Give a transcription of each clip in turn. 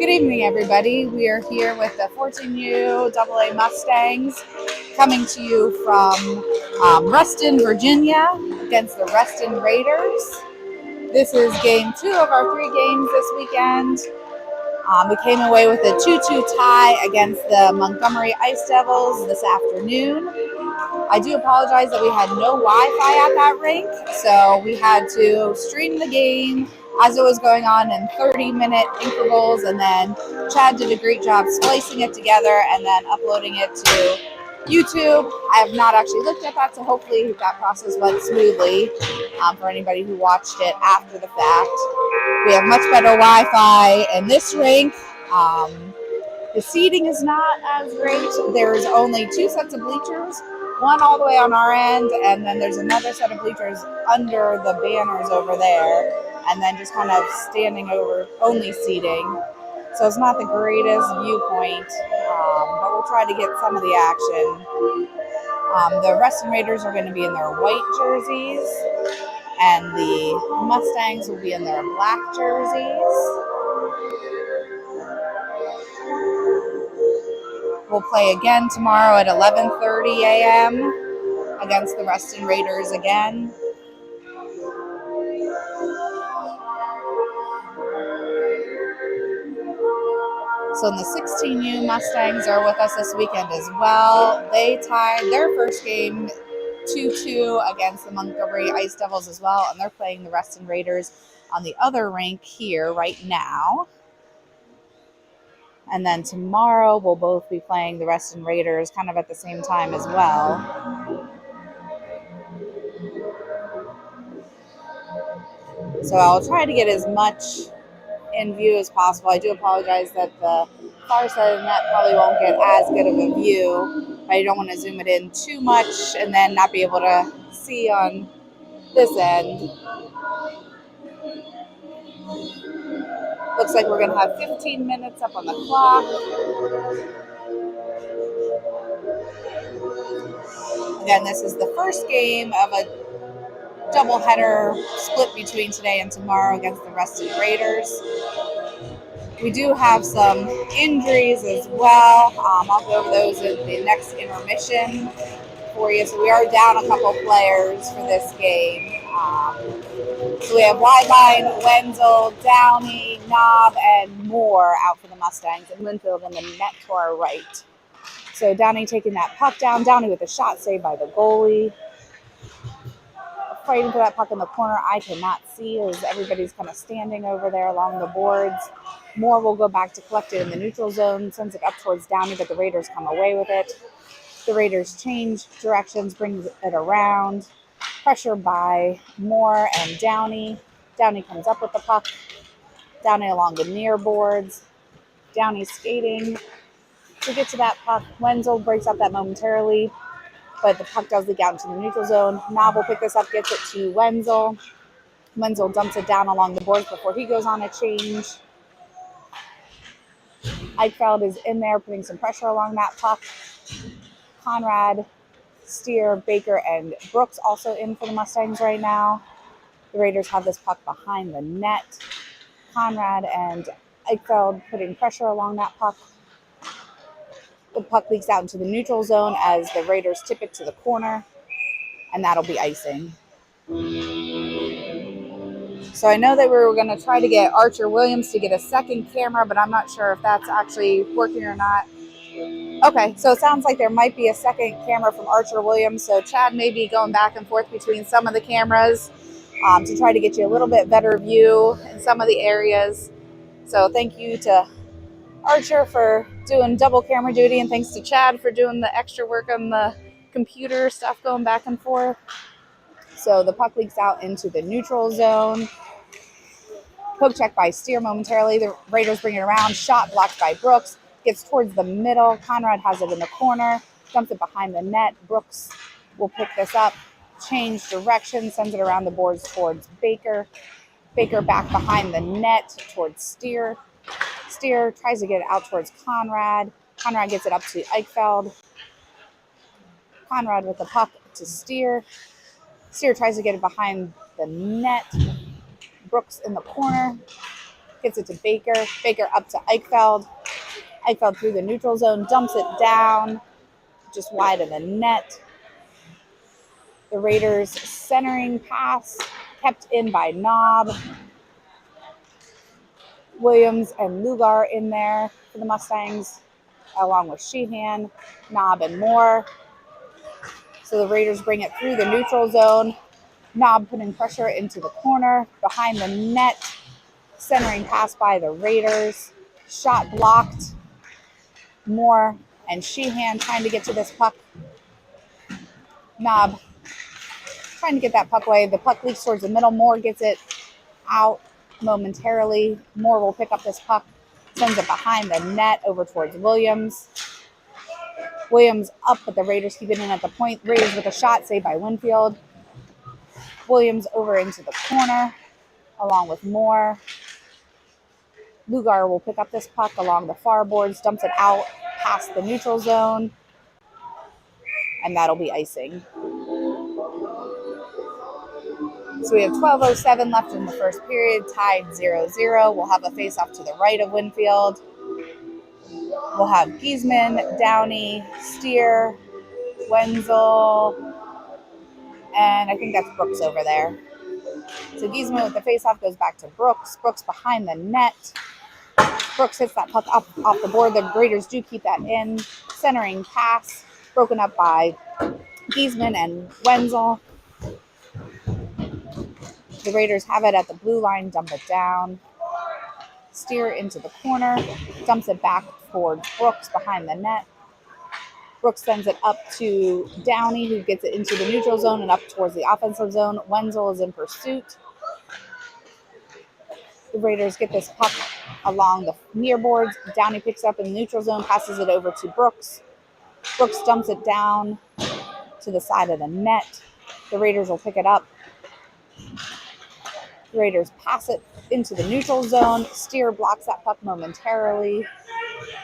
Good evening, everybody. We are here with the 14U AA Mustangs coming to you from Reston, Virginia against the Reston Raiders. This is game 2 of our 3 games this weekend. We came away with a 2-2 tie against the Montgomery Ice Devils this afternoon. I do apologize that we had no Wi-Fi at that rink, so we had to stream the game as it was going on in 30-minute intervals, and then Chad did a great job splicing it together and then uploading it to YouTube. I have not actually looked at that, so hopefully that process went smoothly for anybody who watched it after the fact. We have much better Wi-Fi in this rink. The seating is not as great. There's only 2 sets of bleachers, one all the way on our end, and then there's another set of bleachers under the banners over there, and then just kind of standing over only seating. So it's not the greatest viewpoint, but we'll try to get some of the action. The Reston Raiders are going to be in their white jerseys, and the Mustangs will be in their black jerseys. We'll play again tomorrow at 11:30 a.m. against the Reston Raiders again. So the 16U Mustangs are with us this weekend as well. They tied their first game 2-2 against the Montgomery Ice Devils as well, and they're playing the Reston Raiders on the other rink here right now. And then tomorrow we'll both be playing the Reston Raiders kind of at the same time as well. So I'll try to get as much in view as possible. I do apologize that the far side of the net probably won't get as good of a view. I don't want to zoom it in too much and then not be able to see on this end. Looks like we're going to have 15 minutes up on the clock. Again, this is the first game of a doubleheader split between today and tomorrow against the Reston Raiders. We do have some injuries as well. I'll go over those in the next intermission for you. So we are down a couple players for this game. So we have Weibine, Wenzel, Downey, Knob, and Moore out for the Mustangs, and Linfield in the net to our right. So Downey taking that puck down. Downey with a shot saved by the goalie. Fighting for that puck in the corner. I cannot see as everybody's kind of standing over there along the boards. Moore will go back to collect it in the neutral zone, sends it up towards Downey, but the Raiders come away with it. The Raiders change directions, brings it around. Pressure by Moore and Downey. Downey comes up with the puck. Downey along the near boards. Downey skating to get to that puck. Wenzel breaks up that momentarily, but the puck does leak out into the neutral zone. Knob will pick this up, gets it to Wenzel. Wenzel dumps it down along the boards before he goes on a change. Eichfeld is in there putting some pressure along that puck. Conrad, Steer, Baker, and Brooks also in for the Mustangs right now. The Raiders have this puck behind the net. Conrad and Eichfeld putting pressure along that puck. The puck leaks out into the neutral zone as the Raiders tip it to the corner, and that'll be icing. So I know that we were going to try to get Archer Williams to get a second camera, but I'm not sure if that's actually working or not. Okay, so it sounds like there might be a second camera from Archer Williams, so Chad may be going back and forth between some of the cameras to try to get you a little bit better view in some of the areas. So thank you to Archer for doing double camera duty, and thanks to Chad for doing the extra work on the computer stuff going back and forth. So the puck leaks out into the neutral zone. Poke check by Steer momentarily. The Raiders bring it around. Shot blocked by Brooks. Gets towards the middle. Conrad has it in the corner. Dumps it behind the net. Brooks will pick this up. Change direction. Sends it around the boards towards Baker. Baker back behind the net towards Steer. Steer tries to get it out towards Conrad. Conrad gets it up to Eichfeld. Conrad with the puck to Steer. Steer tries to get it behind the net. Brooks in the corner. gets it to Baker. Baker up to Eichfeld. Eichfeld through the neutral zone, dumps it down, just wide of the net. The Raiders centering pass, kept in by Knob. Williams and Lugar in there for the Mustangs, along with Sheehan, Knob, and Moore. So the Raiders bring it through the neutral zone. Knob putting pressure into the corner, behind the net, centering pass by the Raiders. Shot blocked. Moore and Sheehan trying to get to this puck. Knob trying to get that puck away. The puck leaks towards the middle. Moore gets it out momentarily. Moore will pick up this puck, sends it behind the net over towards Williams. Williams up, but the Raiders keep it in at the point. Raiders with a shot saved by Winfield. Williams over into the corner along with Moore. Lugar will pick up this puck along the far boards, dumps it out past the neutral zone, and that'll be icing. So we have 12:07 left in the first period, tied 0-0. We'll have a face-off to the right of Winfield. We'll have Giesman, Downey, Steer, Wenzel, and I think that's Brooks over there. So Giesman with the face-off goes back to Brooks. Brooks behind the net. Brooks hits that puck up off the board. The Raiders do keep that in. Centering pass, broken up by Giesman and Wenzel. The Raiders have it at the blue line, dump it down. Steer into the corner, dumps it back towards Brooks behind the net. Brooks sends it up to Downey, who gets it into the neutral zone and up towards the offensive zone. Wenzel is in pursuit. The Raiders get this puck along the near boards. Downey picks it up in the neutral zone, passes it over to Brooks. Brooks dumps it down to the side of the net. The Raiders will pick it up. The Raiders pass it into the neutral zone. Steer blocks that puck momentarily.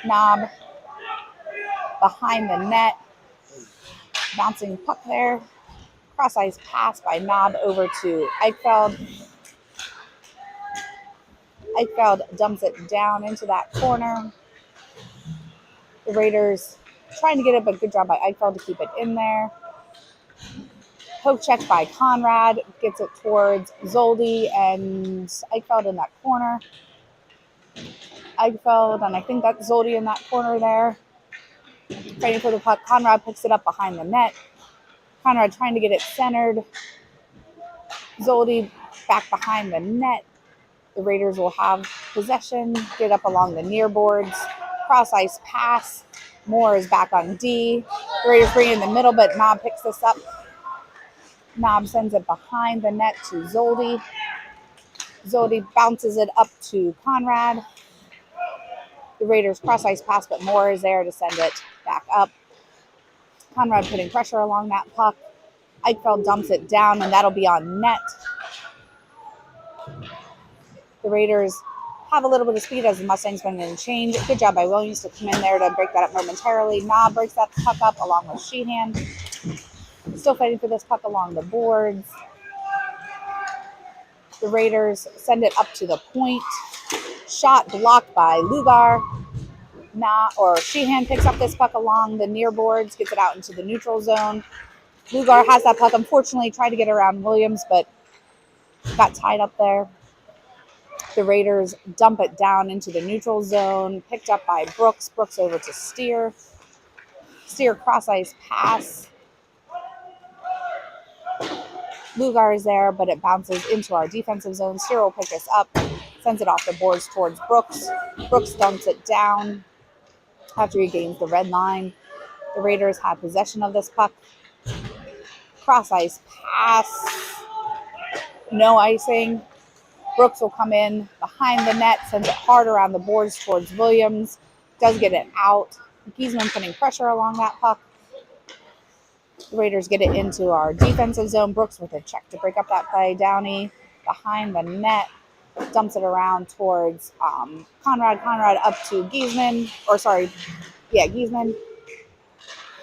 Knob behind the net. Bouncing puck there. Cross ice pass by Knob over to Eichfeld. Eichfeld dumps it down into that corner. The Raiders trying to get it, but good job by Eichfeld to keep it in there. Poke check by Conrad, gets it towards Zoldi and Eichfeld in that corner. Eichfeld, and I think that's Zoldi in that corner there. Fighting for the puck. Conrad picks it up behind the net. Conrad trying to get it centered. Zoldi back behind the net. The Raiders will have possession, get up along the near boards. Cross ice pass. Moore is back on D. The Raiders bring it in the middle, but Knob picks this up. Knob sends it behind the net to Zoldi. Zoldi bounces it up to Conrad. The Raiders cross ice pass, but Moore is there to send it back up. Conrad putting pressure along that puck. Eichfeld dumps it down, and that'll be on net. The Raiders have a little bit of speed as the Mustangs bring in change. Good job by Williams to come in there to break that up momentarily. Knob breaks that puck up along with Sheehan. Still fighting for this puck along the boards. The Raiders send it up to the point. Shot blocked by Lugar. Sheehan picks up this puck along the near boards, gets it out into the neutral zone. Lugar has that puck. Unfortunately, tried to get around Williams, but got tied up there. The Raiders dump it down into the neutral zone, picked up by Brooks. Brooks over to Steer. Steer cross ice pass. Lugar is there, but it bounces into our defensive zone. Steer will pick this up, sends it off the boards towards Brooks. Brooks dumps it down after he gains the red line. The Raiders have possession of this puck. Cross ice pass. No icing. Brooks will come in behind the net, sends it hard around the boards towards Williams. Does get it out. Giesman putting pressure along that puck. The Raiders get it into our defensive zone. Brooks with a check to break up that play. Downey behind the net. Dumps it around towards Conrad. Conrad up to Giesman. Giesman.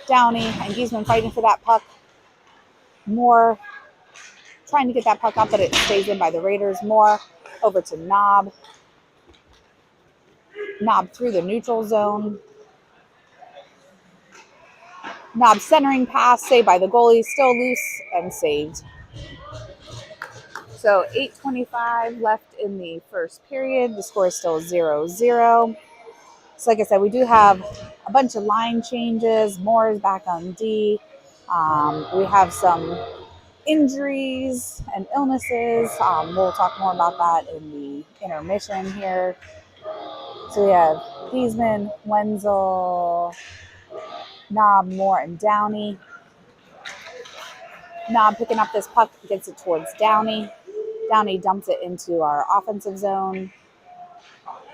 Downey and Giesman fighting for that puck. Moore trying to get that puck up, but it stays in by the Raiders. Moore over to Knob. Knob through the neutral zone. Knob centering pass, saved by the goalie, still loose and saved. So 8:25 left in the first period. The score is still 0-0. So like I said, we do have a bunch of line changes. Moore is back on D. We have some injuries and illnesses. We'll talk more about that in the intermission here. So we have Giesman, Wenzel, Knob, Moore, and Downey. Knob picking up this puck, gets it towards Downey. Downey dumps it into our offensive zone.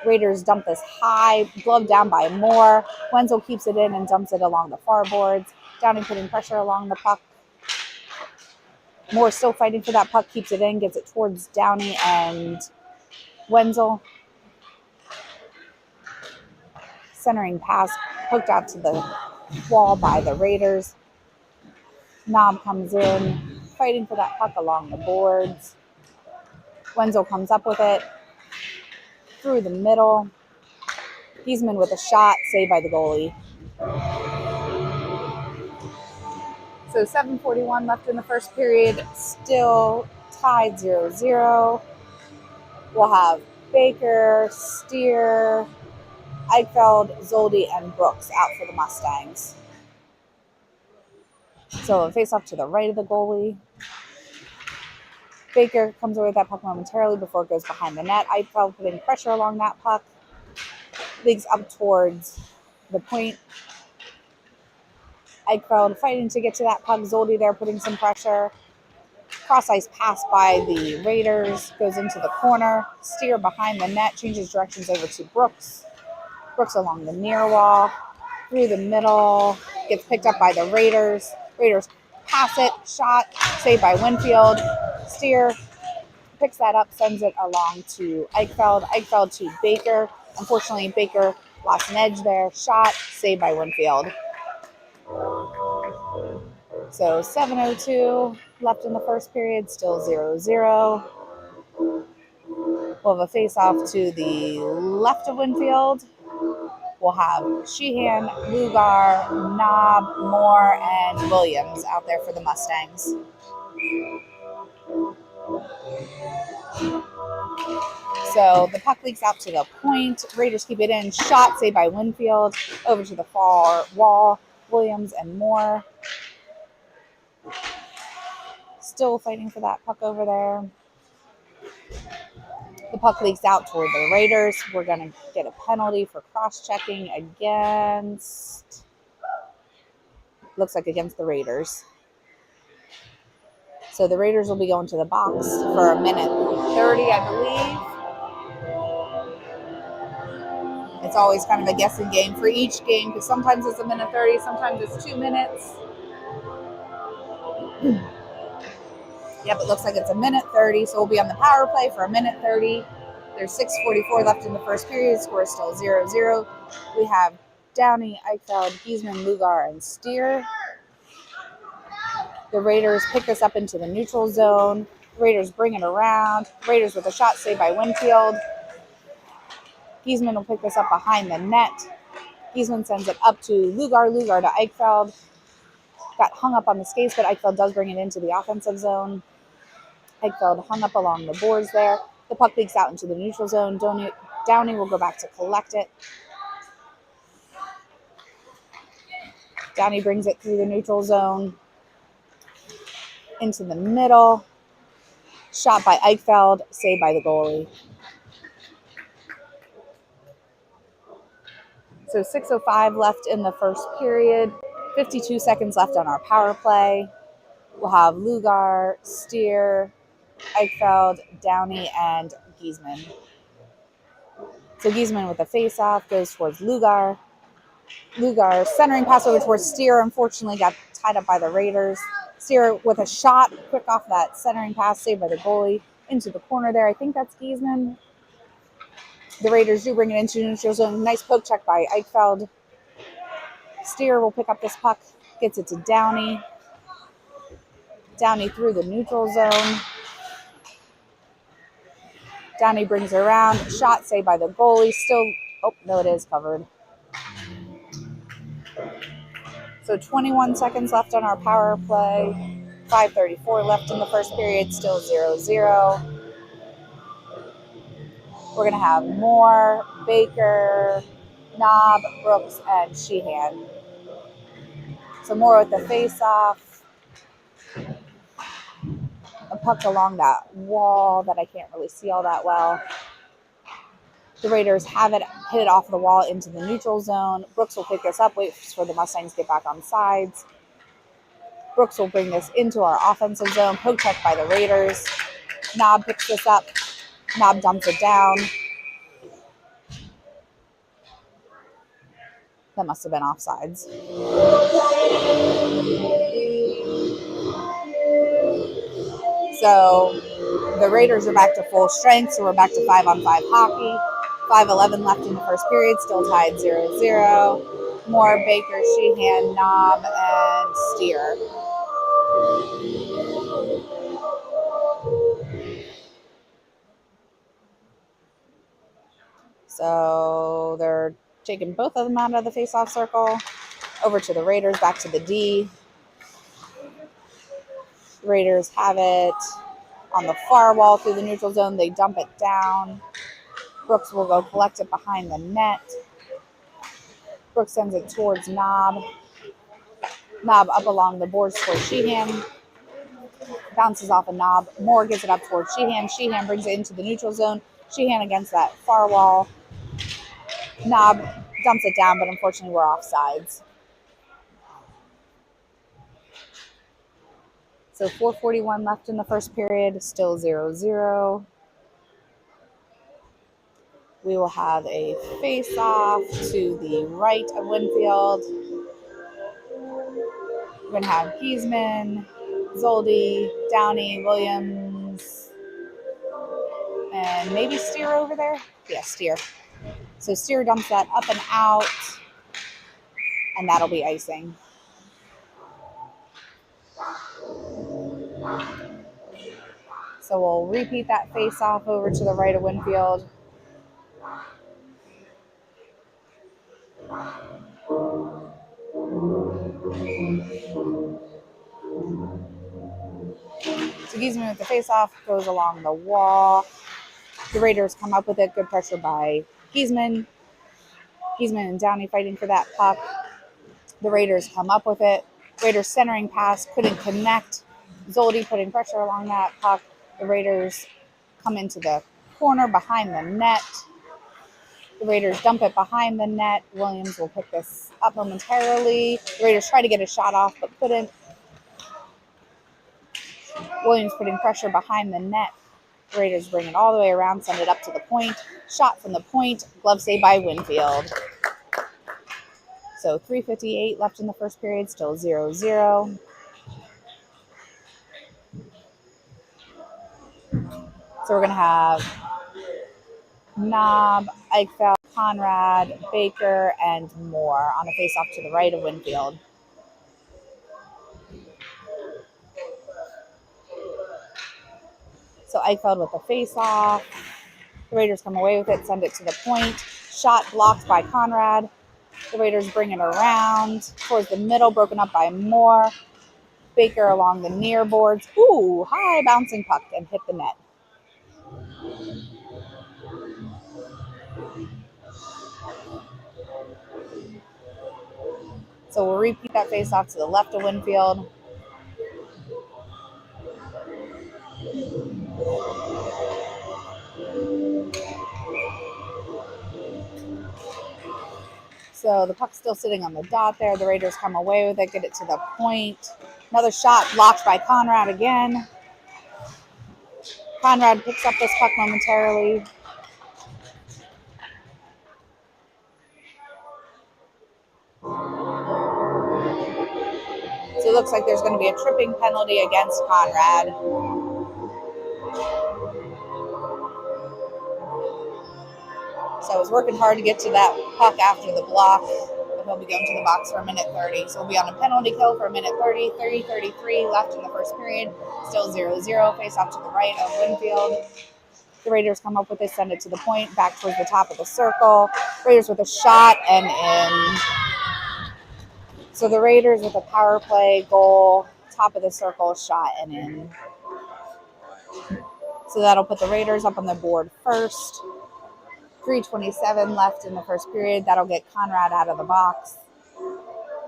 Raiders dump this high, gloved down by Moore. Wenzel keeps it in and dumps it along the far boards. Downey putting pressure along the puck. Moore still fighting for that puck, keeps it in, gets it towards Downey and Wenzel. Centering pass hooked out to the wall by the Raiders. Knob comes in, fighting for that puck along the boards. Wenzel comes up with it through the middle. Giesman with a shot, saved by the goalie. So 7:41 left in the first period, still tied 0-0. We'll have Baker, Steer, Eichfeld, Zoldi, and Brooks out for the Mustangs. So a face off to the right of the goalie. Baker comes away with that puck momentarily before it goes behind the net. Eichfeld putting pressure along that puck. Leagues up towards the point. Eichfeld fighting to get to that puck. Zoldi there putting some pressure. Cross ice pass by the Raiders. Goes into the corner. Steer behind the net. Changes directions over to Brooks. Brooks along the near wall. Through the middle. Gets picked up by the Raiders. Raiders pass it. Shot. Saved by Winfield. Steer picks that up. Sends it along to Eichfeld. Eichfeld to Baker. Unfortunately, Baker lost an edge there. Shot. Saved by Winfield. So 7:02 left in the first period, still 0-0. We'll have a face-off to the left of Winfield. We'll have Sheehan, Lugar, Knob, Moore, and Williams out there for the Mustangs. So the puck leaks out to the point. Raiders keep it in. Shot saved by Winfield. Over to the far wall. Williams and Moore. Still fighting for that puck over there. The puck leaks out toward the Raiders. We're going to get a penalty for cross-checking against, looks like against the Raiders. So the Raiders will be going to the box for 1:30, I believe. It's always kind of a guessing game for each game because sometimes it's 1:30, sometimes it's 2 minutes. Yep, it looks like it's 1:30, so we'll be on the power play for 1:30. There's 6:44 left in the first period. Score is still 0-0. We have Downey, Eichfeld, Giesman, Lugar, and Steer. The Raiders pick this up into the neutral zone. Raiders bring it around. Raiders with a shot saved by Winfield. Giesman will pick this up behind the net. Giesman sends it up to Lugar. Lugar to Eichfeld. Got hung up on the skates, but Eichfeld does bring it into the offensive zone. Eichfeld hung up along the boards there. The puck leaks out into the neutral zone. Downey will go back to collect it. Downey brings it through the neutral zone into the middle. Shot by Eichfeld, saved by the goalie. So 6:05 left in the first period. 52 seconds left on our power play. We'll have Lugar, Steer, Eichfeld, Downey, and Giesman. So Giesman with a face-off goes towards Lugar. Lugar centering pass over towards Steer. Unfortunately got tied up by the Raiders. Steer with a shot, quick off that centering pass, saved by the goalie. Into the corner there. I think that's Giesman. The Raiders do bring it into neutral zone. Nice poke check by Eichfeld. Steer will pick up this puck, gets it to Downey. Downey through the neutral zone. Downey brings it around. Shot saved by the goalie. Still Oh, no, it is covered. So 21 seconds left on our power play. 5:34 left in the first period, still 0-0. We're going to have Moore, Baker, Knob, Brooks, and Sheehan. So Moore with the face-off. A puck along that wall that I can't really see all that well. The Raiders have it, hit it off the wall into the neutral zone. Brooks will pick this up, waits for the Mustangs to get back on sides. Brooks will bring this into our offensive zone. Poke check by the Raiders. Knob picks this up. Knob dumps it down. That must have been offsides. So the Raiders are back to full strength, so we're back to 5-on-5 hockey. 5:11 left in the first period, still tied 0-0. Moore, Baker, Sheehan, Knob, and Steer. So they're taking both of them out of the face-off circle. Over to the Raiders, back to the D. The Raiders have it on the far wall through the neutral zone. They dump it down. Brooks will go collect it behind the net. Brooks sends it towards Knob. Knob up along the boards towards Sheehan. Bounces off a Knob. Moore gets it up towards Sheehan. Sheehan brings it into the neutral zone. Sheehan against that far wall. Knob dumps it down, but unfortunately we're offsides. So 4:41 left in the first period, still 0-0. We will have a face-off to the right of Winfield. We're going to have Giesman, Zoldi, Downey, Williams, and maybe Steer over there. Yeah, Steer. So Steer dumps that up and out, and that'll be icing. So we'll repeat that face-off over to the right of Winfield. So Giesman with the face-off goes along the wall. The Raiders come up with it. Good pressure by Giesman. Giesman and Downey fighting for that puck. The Raiders come up with it. Raiders centering pass couldn't connect. Zoldi putting pressure along that puck. The Raiders come into the corner behind the net. The Raiders dump it behind the net. Williams will pick this up momentarily. The Raiders try to get a shot off but couldn't. Williams putting pressure behind the net. The Raiders bring it all the way around, send it up to the point. Shot from the point. Glove save by Winfield. So 3:58 left in the first period, still 0-0. So we're going to have Knob, Eichfeld, Conrad, Baker, and Moore on a face-off to the right of Winfield. So Eichfeld with the face-off. The Raiders come away with it, send it to the point. Shot blocked by Conrad. The Raiders bring it around towards the middle, broken up by Moore. Baker along the near boards. Ooh, high bouncing puck and hit the net. So we'll repeat that face-off to the left of Winfield. So the puck's still sitting on the dot there. The Raiders come away with it, get it to the point. Another shot blocked by Conrad again. Conrad picks up this puck momentarily. So it looks like there's going to be a tripping penalty against Conrad. So I was working hard to get to that puck after the block, but he'll be going to the box for a minute 30. So we'll be on a penalty kill for a minute 30, 33 left in the first period. Still 0-0, face off to the right of Winfield. The Raiders come up with it, send it to the point, back towards the top of the circle. Raiders with a shot and in. So the Raiders with a power play goal, top of the circle, shot and in. So that'll put the Raiders up on the board first. 3:27 left in the first period. That'll get Conrad out of the box.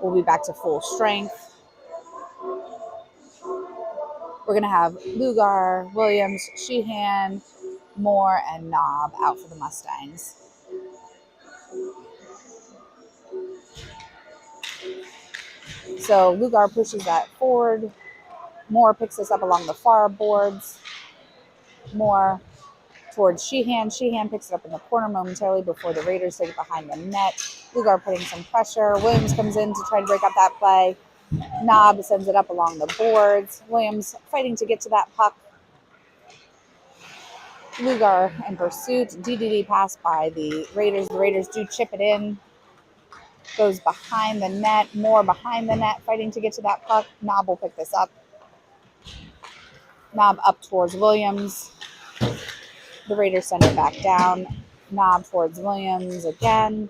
We'll be back to full strength. We're going to have Lugar, Williams, Sheehan, Moore, and Knob out for the Mustangs. So Lugar pushes that forward. Moore picks us up along the far boards. Moore towards Sheehan. Sheehan picks it up in the corner momentarily before the Raiders take it behind the net. Lugar putting some pressure. Williams comes in to try to break up that play. Knob sends it up along the boards. Williams fighting to get to that puck. Lugar in pursuit. DDD pass by the Raiders. The Raiders do chip it in. Goes behind the net. Moore behind the net fighting to get to that puck. Knob will pick this up. Knob up towards Williams. The Raiders send it back down. Knob towards Williams again.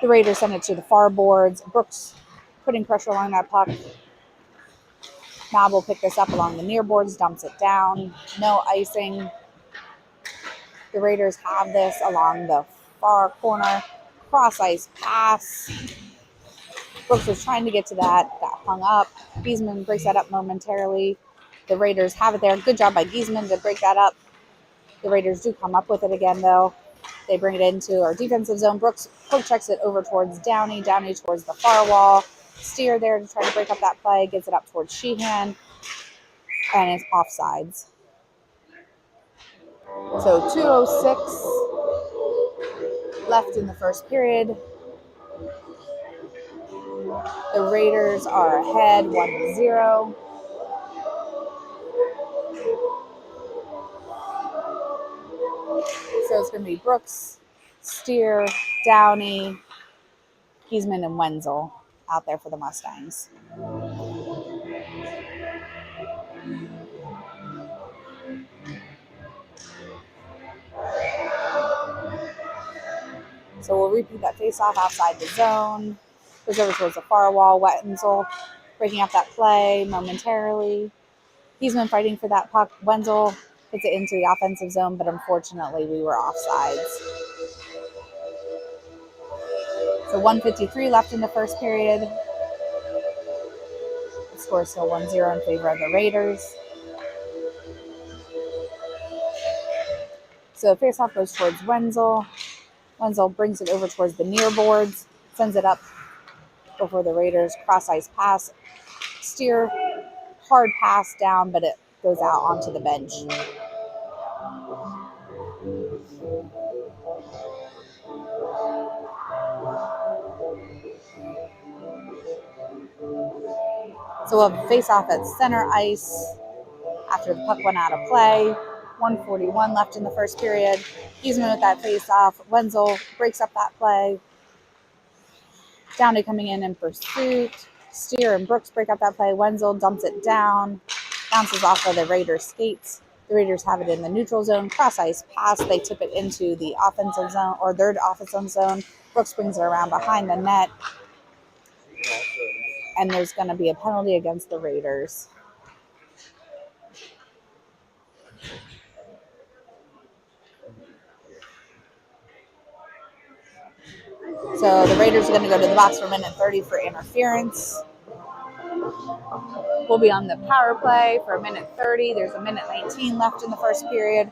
The Raiders send it to the far boards. Brooks putting pressure along that puck. Knob will pick this up along the near boards, dumps it down. No icing. The Raiders have this along the far corner. Cross ice pass. Brooks was trying to get to that. Got hung up. Giesman breaks that up momentarily. The Raiders have it there. Good job by Giesman to break that up. The Raiders do come up with it again, though. They bring it into our defensive zone. Brooks poke checks it over towards Downey. Downey towards the far wall. Steer there to try to break up that play. Gets it up towards Sheehan. And it's offsides. So 2:06 left in the first period. The Raiders are ahead 1-0. So it's going to be Brooks, Steer, Downey, Giesman, and Wenzel out there for the Mustangs. So we'll repeat that face-off outside the zone. Goes over towards the far wall. Wenzel breaking up that play momentarily. Giesman fighting for that puck. Wenzel puts it into the offensive zone, but unfortunately we were offsides. So 1:53 left in the first period. The score is still 1-0 in favor of the Raiders. So face-off goes towards Wenzel. Wenzel brings it over towards the near boards, sends it up before the Raiders. Cross ice pass. Steer, hard pass down, but it goes out onto the bench. So we'll have face-off at center ice after the puck went out of play. 1:41 left in the first period. Giesman with that face-off. Wenzel breaks up that play. Downey coming in pursuit. Steer and Brooks break up that play. Wenzel dumps it down. Bounces off of the Raiders' skates. The Raiders have it in the neutral zone. Cross ice pass. They tip it into the offensive zone or third offensive zone. Brooks brings it around behind the net. And there's going to be a penalty against the Raiders. So the Raiders are going to go to the box for 1:30 for interference. We'll be on the power play for 1:30. There's 1:19 left in the first period.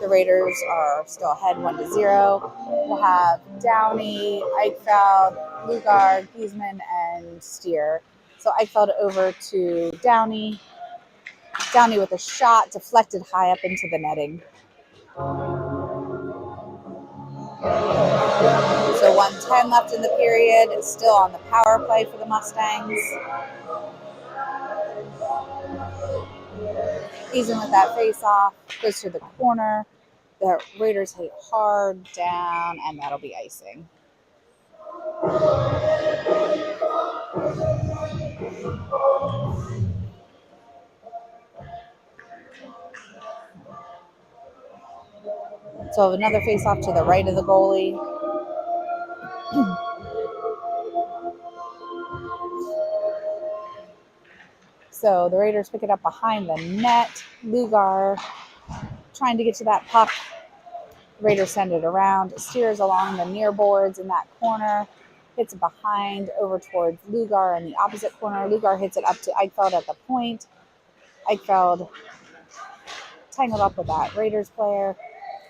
The Raiders are still ahead 1-0. We'll have Downey, Eichfeld, Lugar, Giesman, and Steer. So Eichfeld over to Downey. Downey with a shot deflected high up into the netting. So 1:10 left in the period. It's still on the power play for the Mustangs. Giesman with that face-off goes to the corner. The Raiders hit hard down, and that'll be icing. So another face-off to the right of the goalie. So the Raiders pick it up behind the net. Lugar trying to get to that puck. Raiders send it around, steers along the near boards in that corner, hits it behind over towards Lugar in the opposite corner. Lugar hits it up to Eichfeld at the point. Eichfeld tangled up with that Raiders player.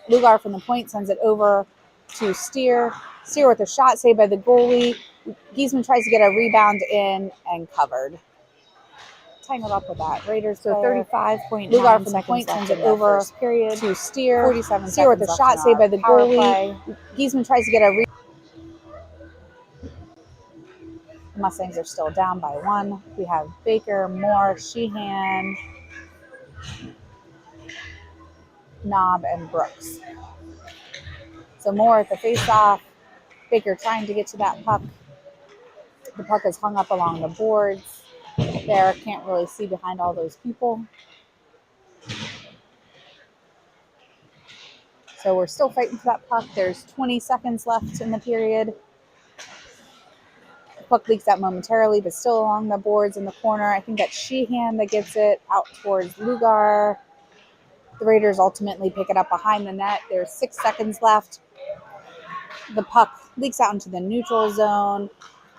Lugar from the point sends it over to Steer. Steer with a shot saved by the goalie. Giesman tries to get a rebound in and covered. Tangled up with that Raiders so player. 35.9 Lugar from the seconds point left sends in it the over first period. to Steer. 47 Steer with a seconds shot left in saved by the power goalie. play. Giesman tries to get a rebound. The Mustangs are still down by 1. We have Baker, Moore, Sheehan, Knob, and Brooks. So Moore at the face-off. Baker trying to get to that puck. The puck is hung up along the boards. There, can't really see behind all those people. So we're still fighting for that puck. There's 20 seconds left in the period. The puck leaks out momentarily, but still along the boards in the corner. I think that's Sheehan that gets it out towards Lugar. The Raiders ultimately pick it up behind the net. There's 6 seconds left. The puck leaks out into the neutral zone.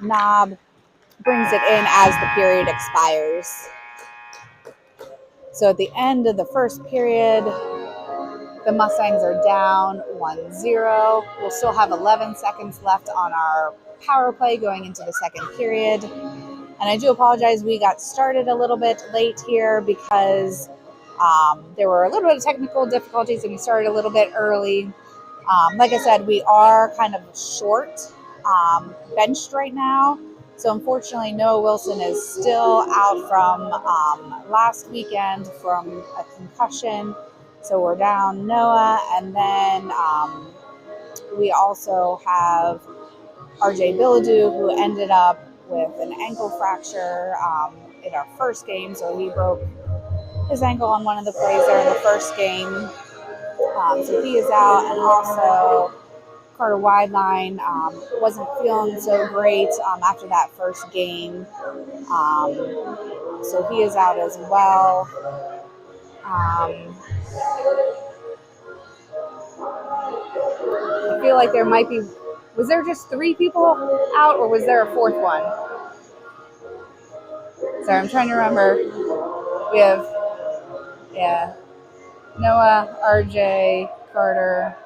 Knob brings it in as the period expires. So at the end of the first period, the Mustangs are down 1-0. We'll still have 11 seconds left on our power play going into the second period. And I do apologize, we got started a little bit late here because there were a little bit of technical difficulties and we started a little bit early. Like I said, we are kind of short benched right now. So unfortunately, Noah Wilson is still out from last weekend from a concussion. So we're down Noah, and then we also have RJ Billadou, who ended up with an ankle fracture in our first game. So he broke his ankle on one of the plays there in the first game. So he is out, and also Carter Wideline wasn't feeling so great after that first game. So he is out as well. I feel like there might be, was there just 3 people out or was there a 4th one? Sorry, I'm trying to remember. We have, Noah, RJ, Carter.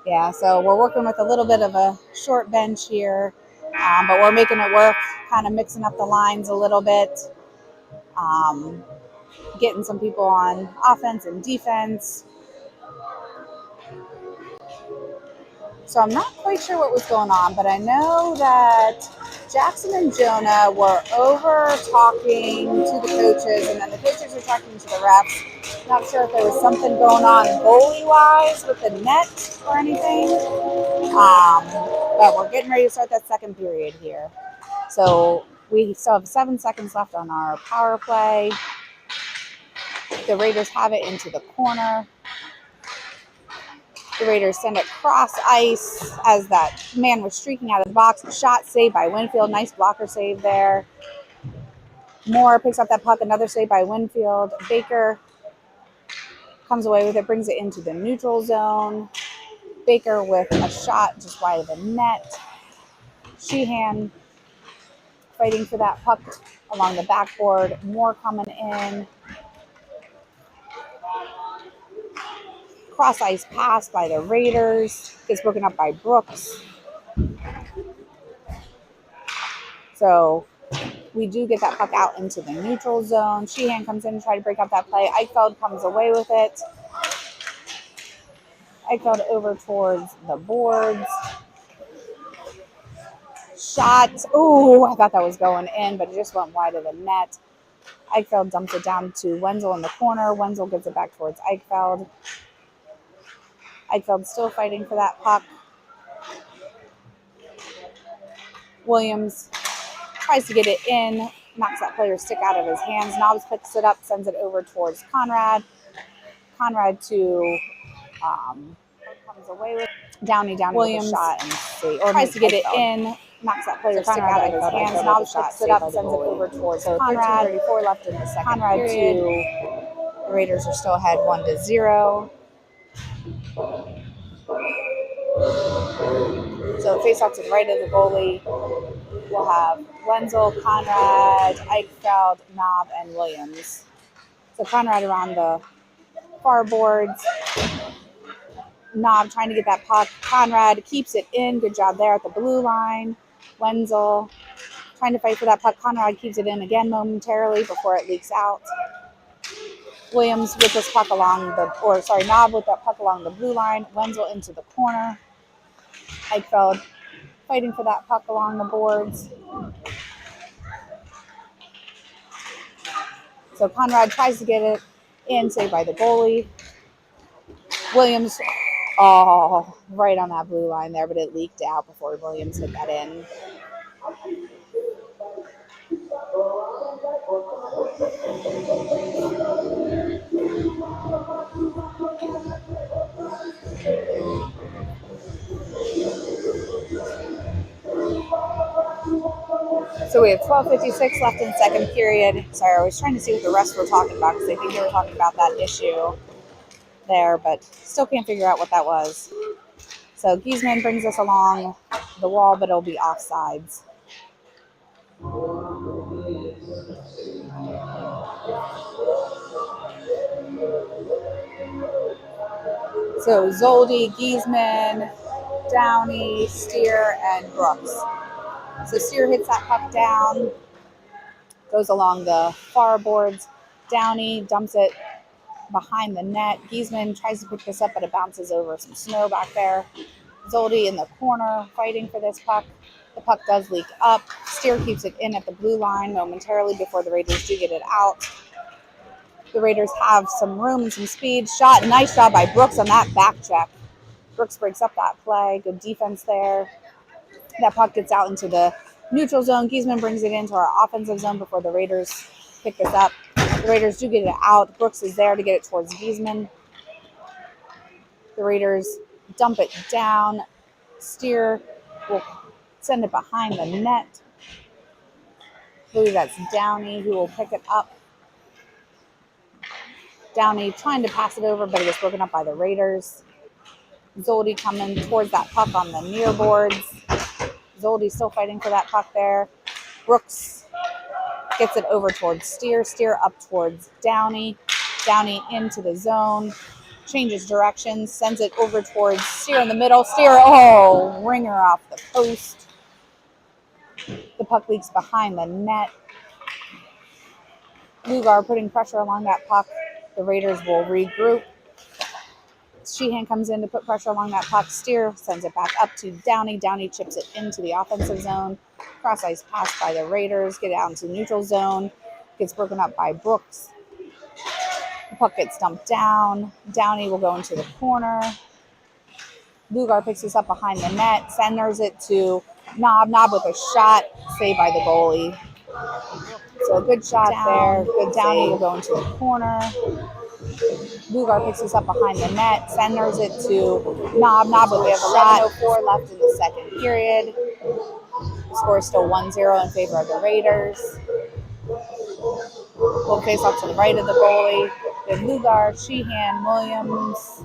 Yeah, so we're working with a little bit of a short bench here, but we're making it work, kind of mixing up the lines a little bit, getting some people on offense and defense. So I'm not quite sure what was going on, but I know that Jackson and Jonah were over talking to the coaches, and then the coaches were talking to the refs. Not sure if there was something going on goalie-wise with the net or anything, but we're getting ready to start that second period here. So we still have 7 seconds left on our power play. The Raiders have it into the corner. The Raiders send it cross ice as that man was streaking out of the box. Shot saved by Winfield. Nice blocker save there. Moore picks up that puck. Another save by Winfield. Baker comes away with it, brings it into the neutral zone. Baker with a shot just wide of the net. Sheehan fighting for that puck along the backboard. Moore coming in. Cross ice pass by the Raiders. Gets broken up by Brooks. So we do get that puck out into the neutral zone. Sheehan comes in to try to break up that play. Eichfeld comes away with it. Eichfeld over towards the boards. Shot. Ooh, I thought that was going in, but it just went wide of the net. Eichfeld dumps it down to Wenzel in the corner. Wenzel gives it back towards Eichfeld. Eichfeld still fighting for that puck. Williams tries to get it in, knocks that player's stick out of his hands. Knobs picks it up, sends it over towards Conrad. Conrad to Comes away with Downey Williams with a shot and tries to get it in, knocks that player stick out of his hands. Nob picks it up, sends it over towards Conrad. 13:34 left in the second Conrad period. The Raiders are still ahead 1-0. So face off to the right of the goalie. We'll have Wenzel, Conrad, Eichfeld, Nob, and Williams. So Conrad around the far boards. Nob trying to get that puck. Conrad keeps it in. Good job there at the blue line. Wenzel trying to fight for that puck. Conrad keeps it in again momentarily before it leaks out. Williams with this puck along Nob with that puck along the blue line. Wenzel into the corner. Eichfeld fighting for that puck along the boards. So Conrad tries to get it in, saved by the goalie. Williams, right on that blue line there, but it leaked out before Williams hit that in. So we have 12:56 left in second period. Sorry, I was trying to see what the rest were talking about because I think they were talking about that issue there, but still can't figure out what that was. So Giesman brings us along the wall, but it'll be offsides. So Zoldi, Giesman, Downey, Steer, and Brooks. So Steer hits that puck down, goes along the far boards. Downey dumps it behind the net. Giesman tries to pick this up, but it bounces over some snow back there. Zoldi in the corner fighting for this puck. The puck does leak up. Steer keeps it in at the blue line momentarily before the Raiders do get it out. The Raiders have some room and some speed. Nice job by Brooks on that back check. Brooks breaks up that play. Good defense there. That puck gets out into the neutral zone. Giesman brings it into our offensive zone before the Raiders pick this up. The Raiders do get it out. Brooks is there to get it towards Giesman. The Raiders dump it down. Steer will send it behind the net. I believe that's Downey who will pick it up. Downey trying to pass it over, but it was broken up by the Raiders. Zoldi coming towards that puck on the near boards. Zoldi still fighting for that puck there. Brooks gets it over towards Steer. Steer up towards Downey. Downey into the zone. Changes directions. Sends it over towards Steer in the middle. Steer, ringer off the post. The puck leaks behind the net. Lugar putting pressure along that puck. The Raiders will regroup. Sheehan comes in to put pressure along that puck. Steer sends it back up to Downey. Downey chips it into the offensive zone. Cross ice pass by the Raiders. Get out into neutral zone. Gets broken up by Brooks. The puck gets dumped down. Downey will go into the corner. Lugar picks this up behind the net. Senders it to Nob. Nob with a shot. Saved by the goalie. So a good shot there. Good Downey will go into the corner. Lugar picks this up behind the net, senders it to Nob. Nob with a shot. 11:04 left in the second period. The score is still 1-0 in favor of the Raiders. We'll face off to the right of the goalie with Lugar, Sheehan, Williams,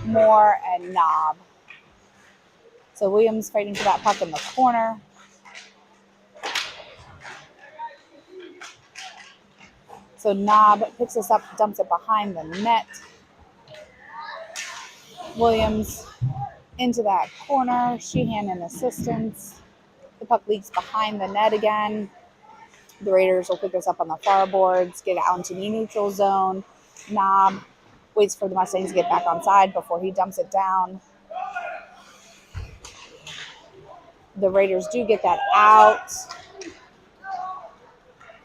Moore, and Nob. So Williams fighting for that puck in the corner. So Nob picks this up, dumps it behind the net. Williams into that corner. Sheehan in assistance. The puck leaks behind the net again. The Raiders will pick this up on the far boards, get it out into the neutral zone. Nob waits for the Mustangs to get back on side before he dumps it down. The Raiders do get that out.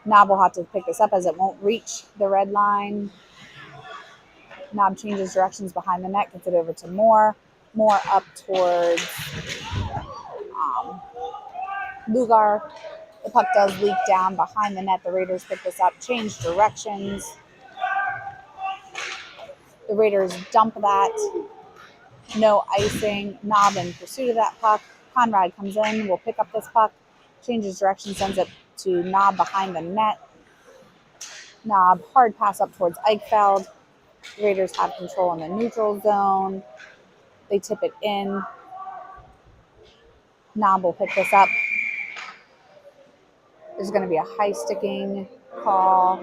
Nob will have to pick this up as it won't reach the red line. Nob changes directions behind the net, gets it over to Moore. Moore up towards Lugar. The puck does leak down behind the net. The Raiders pick this up, change directions. The Raiders dump that. No icing. Knob in pursuit of that puck. Conrad comes in, will pick up this puck, changes direction, sends it to Knob behind the net. Knob, hard pass up towards Eichfeld. The Raiders have control in the neutral zone. They tip it in. Knob will pick this up. There's going to be a high sticking call.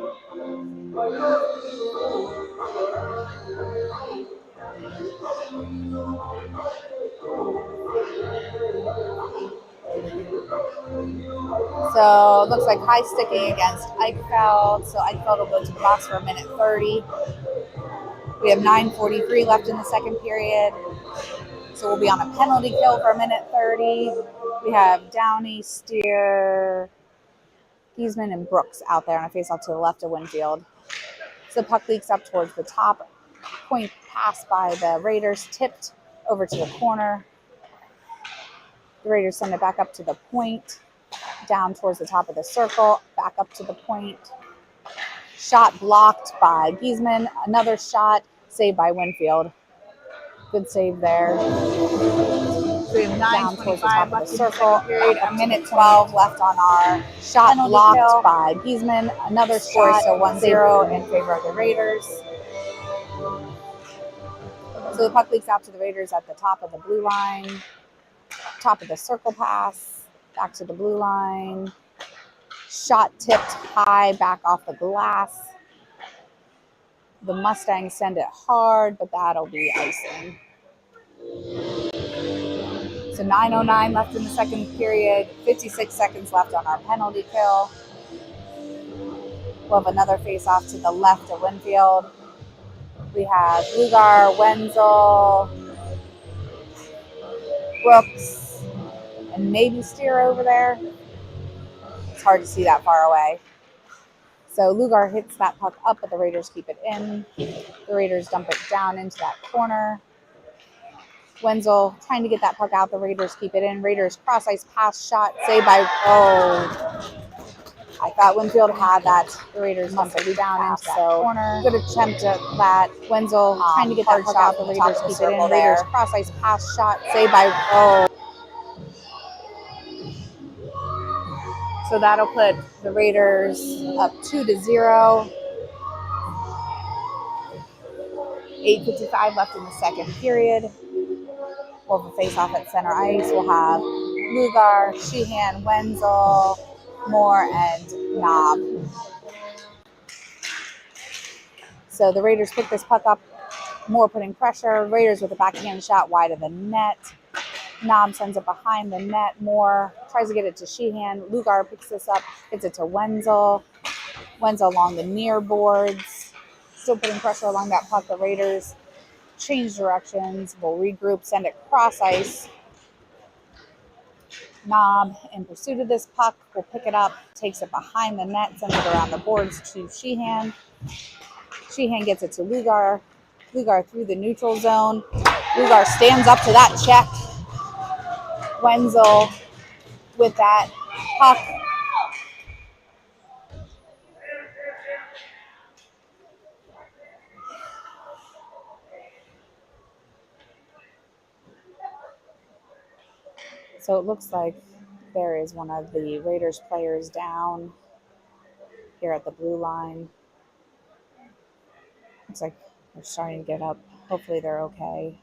So it looks like high sticking against Eichfeld. So Eichfeld will go to the box for a minute 30. We have 9:43 left in the second period. So we'll be on a penalty kill for a minute 30. We have Downey, Steer, Giesman, and Brooks out there on a faceoff to the left of Winfield. So the puck leaks up towards the top. Point pass by the Raiders, tipped over to the corner. The Raiders send it back up to the point, down towards the top of the circle, back up to the point. Shot blocked by Giesman. Another shot saved by Winfield. Good save there. We have Down towards the top of the circle. Period, A minute 12 left on our shot blocked kill by Giesman. Another shot, so 1-0 in favor of the Raiders. So the puck leaks out to the Raiders at the top of the blue line. Top of the circle pass. Back to the blue line. Shot tipped high back off the glass. The Mustangs send it hard, but that'll be icing. So 9:09 left in the second period. 56 seconds left on our penalty kill. We'll have another face-off to the left of Winfield. We have Lugar, Wenzel, Brooks, and maybe Steer over there. It's hard to see that far away. So Lugar hits that puck up, but the Raiders keep it in. The Raiders dump it down into that corner. Wenzel trying to get that puck out. The Raiders keep it in. Raiders cross ice pass shot saved by. I thought Winfield had that. The Raiders dump it down into that corner. Good attempt at that. Wenzel trying to get that puck out. The Raiders keep it in. Raiders cross ice pass shot saved by. So that'll put the Raiders up 2-0. 8:55 left in the second period. We'll have a face-off at center ice. We'll have Lugar, Sheehan, Wenzel, Moore, and Knob. So the Raiders pick this puck up. Moore putting pressure. Raiders with a backhand shot wide of the net. Knob sends it behind the net. Moore tries to get it to Sheehan. Lugar picks this up, gets it to Wenzel. Wenzel along the near boards. Still putting pressure along that puck. The Raiders change directions. We'll regroup, send it cross ice. Knob in pursuit of this puck will pick it up, takes it behind the net, sends it around the boards to Sheehan. Sheehan gets it to Lugar. Lugar through the neutral zone. Lugar stands up to that check. Wenzel with that puck. So it looks like there is one of the Raiders players down here at the blue line. Looks like they're starting to get up. Hopefully they're okay.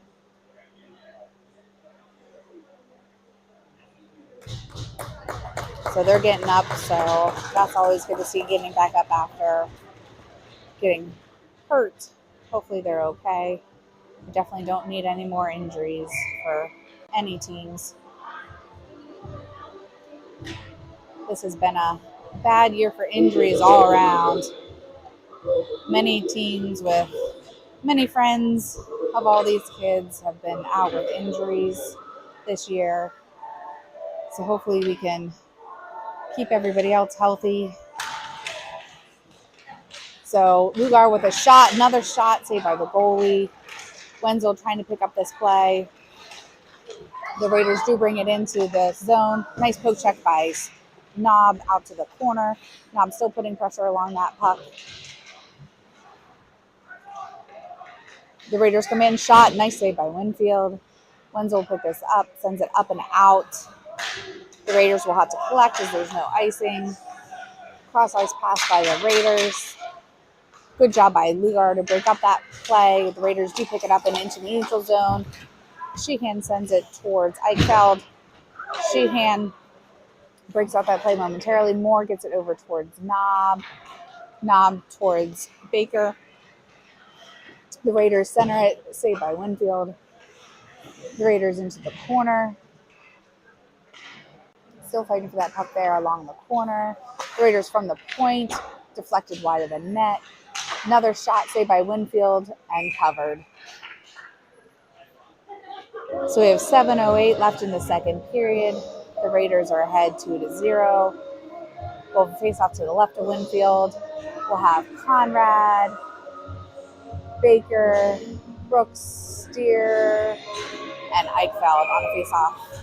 So they're getting up, so that's always good to see, getting back up after getting hurt. Hopefully they're okay. We definitely don't need any more injuries for any teams. This has been a bad year for injuries all around. Many teams with many friends of all these kids have been out with injuries this year. So hopefully we can keep everybody else healthy. So Lugar with a shot, another shot saved by the goalie. Wenzel trying to pick up this play. The Raiders do bring it into the zone. Nice poke check by Knob out to the corner. Knob still putting pressure along that puck. The Raiders come in, shot, nice save by Winfield. Wenzel will pick this up, sends it up and out. The Raiders will have to collect as there's no icing. Cross ice pass by the Raiders. Good job by Lugar to break up that play. The Raiders do pick it up and into the neutral zone. Sheehan sends it towards Eichfeld. Sheehan breaks out that play momentarily. Moore gets it over towards Knob. Knob towards Baker. The Raiders center it, saved by Winfield. The Raiders into the corner. Still fighting for that puck there along the corner. The Raiders from the point, deflected wide of the net. Another shot saved by Winfield and covered. So we have 7:08 left in the second period. The Raiders are ahead 2-0. We'll face off to the left of Winfield. We'll have Conrad, Baker, Brooks, Steer, and Eichfeld on a face-off.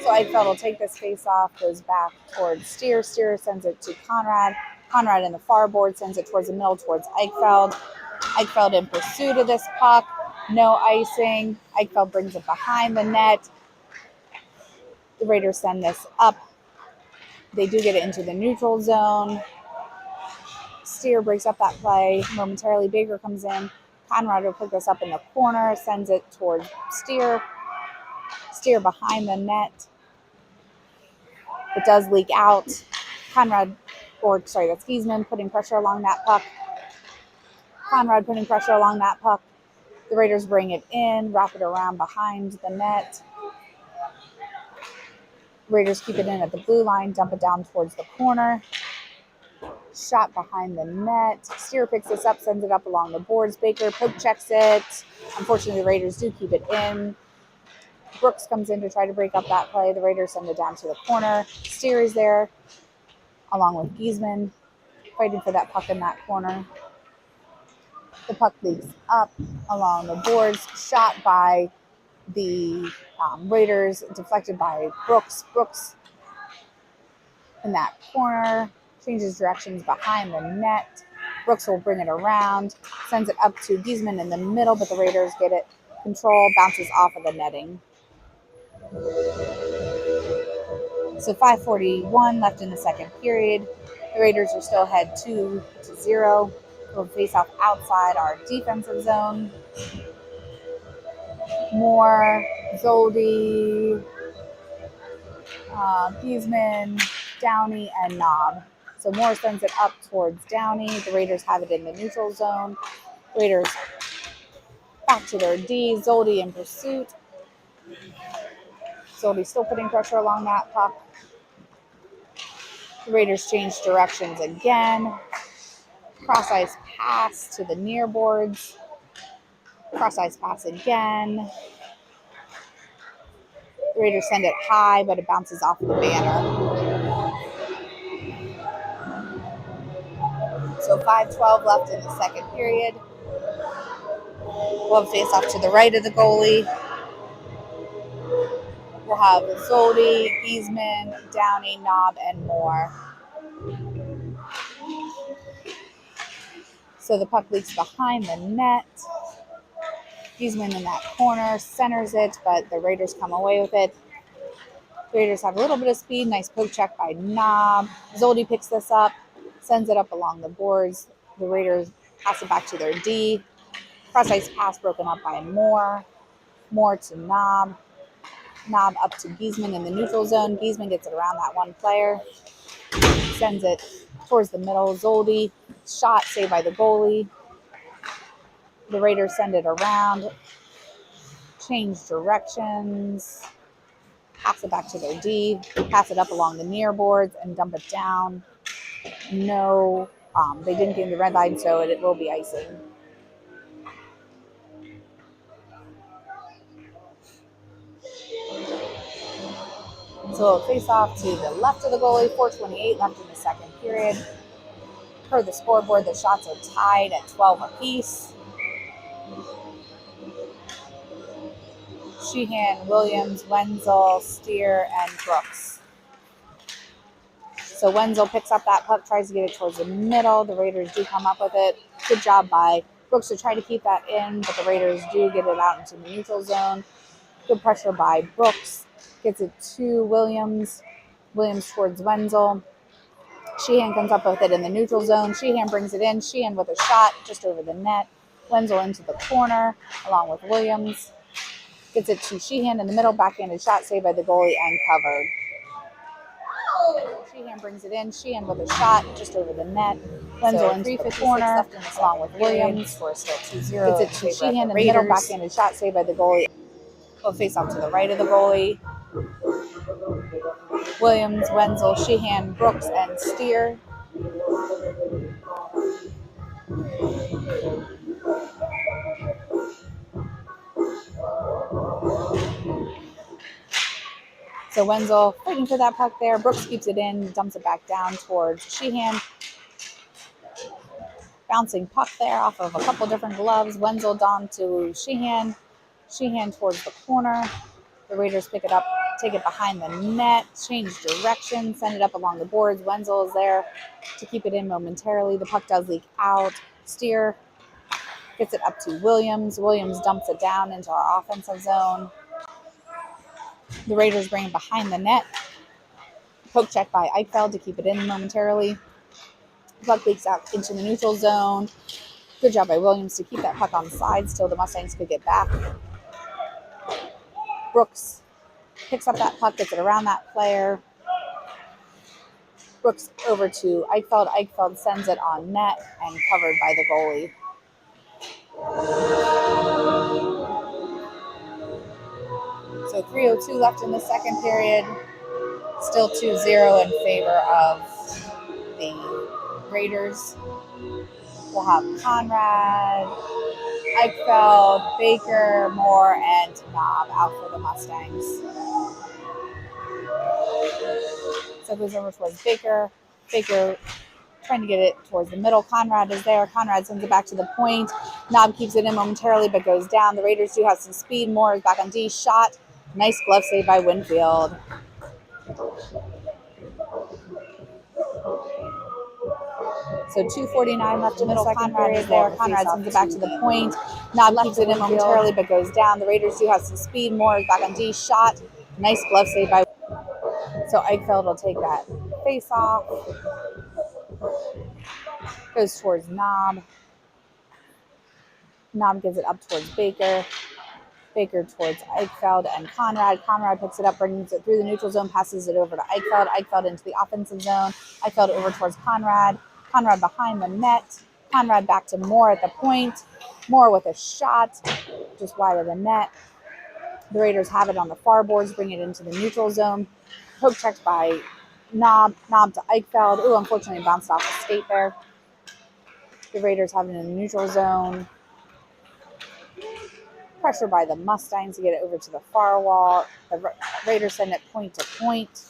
So Eichfeld will take this face-off, goes back towards Steer. Steer sends it to Conrad. Conrad in the far board sends it towards the middle, towards Eichfeld. Eichfeld in pursuit of this puck. No icing. Eichfeld brings it behind the net. The Raiders send this up. They do get it into the neutral zone. Steer breaks up that play. Momentarily, Baker comes in. Conrad will pick this up in the corner, sends it towards Steer. Steer behind the net. It does leak out. That's Giesman putting pressure along that puck. Conrad putting pressure along that puck. The Raiders bring it in, wrap it around behind the net. Raiders keep it in at the blue line, dump it down towards the corner. Shot behind the net. Steer picks this up, sends it up along the boards. Baker poke checks it. Unfortunately, the Raiders do keep it in. Brooks comes in to try to break up that play. The Raiders send it down to the corner. Steer is there, along with Giesman, fighting for that puck in that corner. The puck leaks up along the boards. Shot by the Raiders, deflected by Brooks. Brooks in that corner, changes directions behind the net. Brooks will bring it around, sends it up to Giesman in the middle, but the Raiders get it control, bounces off of the netting. So 5:41 left in the second period. The Raiders are still ahead 2-0. We'll face off outside our defensive zone. Moore, Zoldi, Giesman, Downey, and Knob. So Moore sends it up towards Downey. The Raiders have it in the neutral zone. Raiders back to their D. Zoldi in pursuit. Zoldi still putting pressure along that puck. The Raiders change directions again. Cross ice pass to the near boards. Cross ice pass again. The Raiders send it high, but it bounces off the banner. So 5:12 left in the second period. We'll have face off to the right of the goalie. We'll have Zoldi, Giesman, Downey, Knob, and Moore. So the puck leaks behind the net. Giesman in that corner centers it, but the Raiders come away with it. The Raiders have a little bit of speed. Nice poke check by Knob. Zoldi picks this up, sends it up along the boards. The Raiders pass it back to their D. Cross ice pass broken up by Moore. Moore to Knob. Knob up to Giesman in the neutral zone. Giesman gets it around that one player. Sends it towards the middle. Zoldi, shot saved by the goalie. The Raiders send it around. Change directions. Pass it back to their D. Pass it up along the near boards and dump it down. No, they didn't gain the red line, so it will be icing. So it'll face off to the left of the goalie. 4:28 left in the second period. Per the scoreboard, the shots are tied at 12 apiece. Sheehan, Williams, Wenzel, Steer, and Brooks. So Wenzel picks up that puck, tries to get it towards the middle. The Raiders do come up with it. Good job by Brooks to try to keep that in, but the Raiders do get it out into the neutral zone. Good pressure by Brooks. Gets it to Williams. Williams towards Wenzel. Sheehan comes up with it in the neutral zone. Sheehan brings it in. Sheehan with a shot just over the net. Wenzel into the corner along with Williams. Gets it to Sheehan in the middle. Backhanded shot saved by the goalie and covered. Sheehan brings it in. Sheehan with a shot just over the net. Wenzel into the corner along with Williams. Score still 2-0. Gets it to Sheehan in the middle. Backhanded shot saved by the goalie. Will face off to the right of the goalie. Williams, Wenzel, Sheehan, Brooks, and Steer. So Wenzel fighting for that puck there. Brooks keeps it in, dumps it back down towards Sheehan. Bouncing puck there off of a couple different gloves. Wenzel down to Sheehan. Sheehan towards the corner. The Raiders pick it up, take it behind the net, change direction, send it up along the boards. Wenzel is there to keep it in momentarily. The puck does leak out. Steer gets it up to Williams. Williams dumps it down into our offensive zone. The Raiders bring it behind the net. Poke check by Eichfeld to keep it in momentarily. The puck leaks out into the neutral zone. Good job by Williams to keep that puck on the side till the Mustangs could get back. Brooks picks up that puck, gets it around that player. Brooks over to Eichfeld. Eichfeld sends it on net and covered by the goalie. So 3:02 left in the second period. Still 2-0 in favor of the Raiders. We'll have Conrad, Eichfeld, Baker, Moore, and Knob out for the Mustangs. So it goes over towards Baker. Baker trying to get it towards the middle. Conrad is there. Conrad sends it back to the point. Knob keeps it in momentarily but goes down. The Raiders do have some speed. Moore is back on D. Shot. Nice glove save by Winfield. So 2:49 left in the second period there. Conrad sends it back to the point. Knob keeps it in momentarily but goes down. The Raiders do have some speed. Moore is back on D. Shot. Nice glove save by. So Eichfeld will take that face off. Goes towards Knob. Knob gives it up towards Baker. Baker towards Eichfeld and Conrad. Conrad picks it up, brings it through the neutral zone, passes it over to Eichfeld. Eichfeld into the offensive zone. Eichfeld over towards Conrad. Conrad behind the net. Conrad back to Moore at the point. Moore with a shot just wide of the net. The Raiders have it on the far boards, bring it into the neutral zone. Poke checked by Knob. Knob to Eichfeld. Ooh, unfortunately bounced off the skate there. The Raiders have it in the neutral zone. Pressure by the Mustangs to get it over to the far wall. The Raiders send it point to point.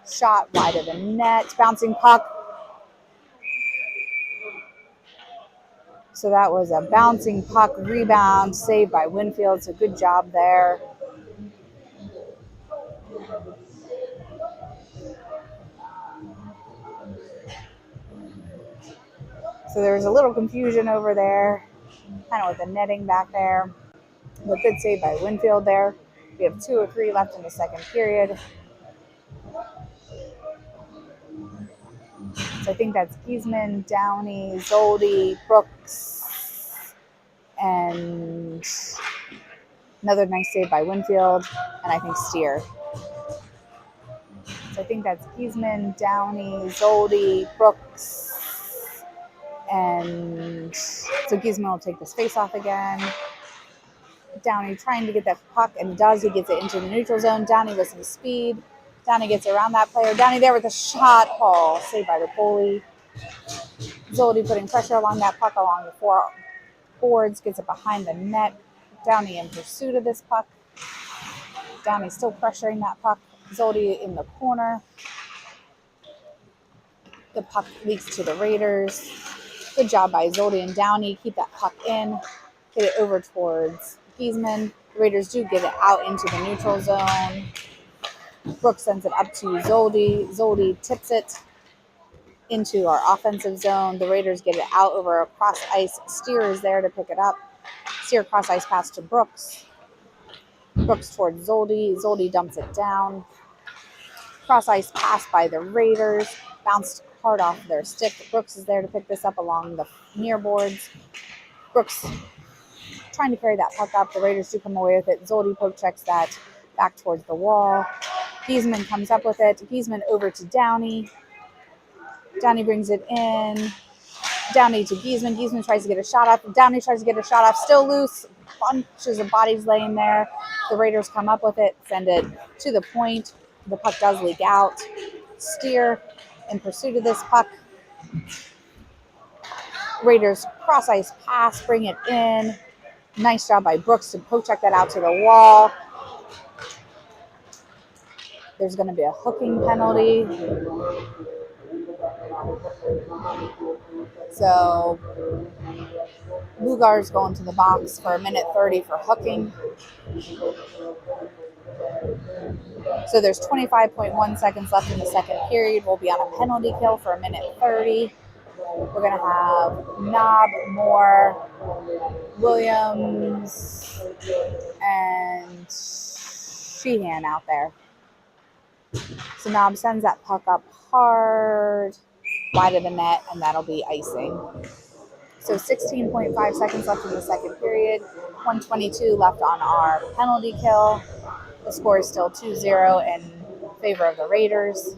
Shot wide of the net. Bouncing puck. So that was a bouncing puck rebound saved by Winfield. So good job there. So there was a little confusion over there, kind of with the netting back there. But good save by Winfield there. We have 2:03 left in the second period. So I think that's Giesman, Downey, Zoldi, Brooks, and another nice save by Winfield, and I think Steer. So I think that's Giesman, Downey, Zoldi, Brooks, and so Giesman will take this face off again. Downey trying to get that puck, and he does. He gets it into the neutral zone. Downey with some speed. Downey gets around that player. Downey there with a shot. Oh, saved by the goalie. Zoldi putting pressure along that puck along the four boards. Gets it behind the net. Downey in pursuit of this puck. Downey still pressuring that puck. Zoldi in the corner. The puck leaks to the Raiders. Good job by Zoldi and Downey. Keep that puck in. Get it over towards Giesman. The Raiders do get it out into the neutral zone. Brooks sends it up to Zoldi. Zoldi tips it. into our offensive zone. The Raiders get it out over a cross ice. Steer is there to pick it up. Steer cross ice pass to Brooks. Brooks towards Zoldi. Zoldi dumps it down. Cross ice pass by the Raiders. Bounced hard off their stick. Brooks is there to pick this up along the near boards. Brooks trying to carry that puck up. The Raiders do come away with it. Zoldi poke checks that back towards the wall. Giesman comes up with it. Giesman over to Downey. Downey brings it in. Downey to Giesman. Giesman tries to get a shot up. Downey tries to get a shot off. Still loose. Bunches of bodies laying there. The Raiders come up with it. Send it to the point. The puck does leak out. Steer in pursuit of this puck. Raiders cross ice pass. Bring it in. Nice job by Brooks to poke check that out to the wall. There's going to be a hooking penalty. So Lugar's going to the box for 1:30 for hooking. So there's 25.1 seconds left in the second period. We'll be on a penalty kill for 1:30. We're going to have Knob, Moore, Williams, and Sheehan out there. So Knob sends that puck up hard, wide of the net, and that'll be icing. So 16.5 seconds left in the second period. 1:22 left on our penalty kill. The score is still 2-0 in favor of the Raiders.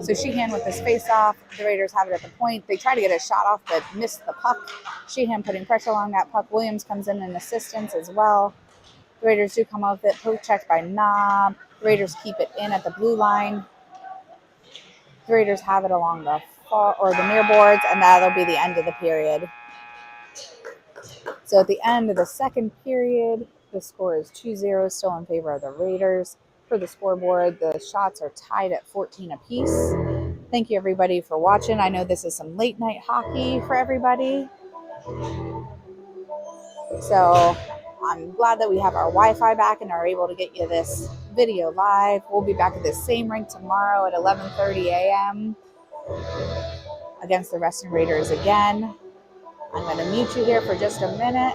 So Sheehan with this face-off. The Raiders have it at the point. They try to get a shot off, but miss the puck. Sheehan putting pressure along that puck. Williams comes in assistance as well. The Raiders do come up with it. Poke checked by Knob. The Raiders keep it in at the blue line. The Raiders have it along the far or the near boards, and that'll be the end of the period. So at the end of the second period, the score is 2-0, still in favor of the Raiders. For the scoreboard, the shots are tied at 14 apiece. Thank you, everybody, for watching. I know this is some late night hockey for everybody. So I'm glad that we have our Wi-Fi back and are able to get you this video live. We'll be back at this same rink tomorrow at 11:30 a.m. against the Reston Raiders again. I'm going to mute you here for just a minute.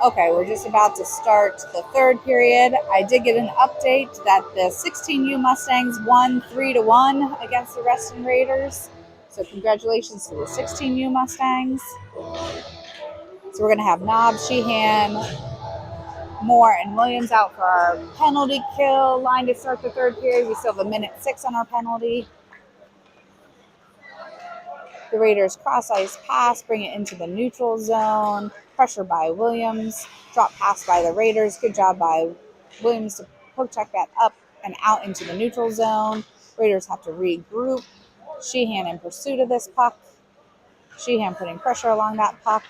Okay, we're just about to start the third period. I did get an update that the 16U Mustangs won 3-1 against the Reston Raiders. So congratulations to the 16U Mustangs. So we're going to have Knob, Sheehan, Moore, and Williams out for our penalty kill line to start the third period. We still have 1:06 on our penalty. The Raiders cross ice pass, bring it into the neutral zone. Pressure by Williams. Drop pass by the Raiders. Good job by Williams to poke check that up and out into the neutral zone. Raiders have to regroup. Sheehan in pursuit of this puck. Sheehan putting pressure along that puck.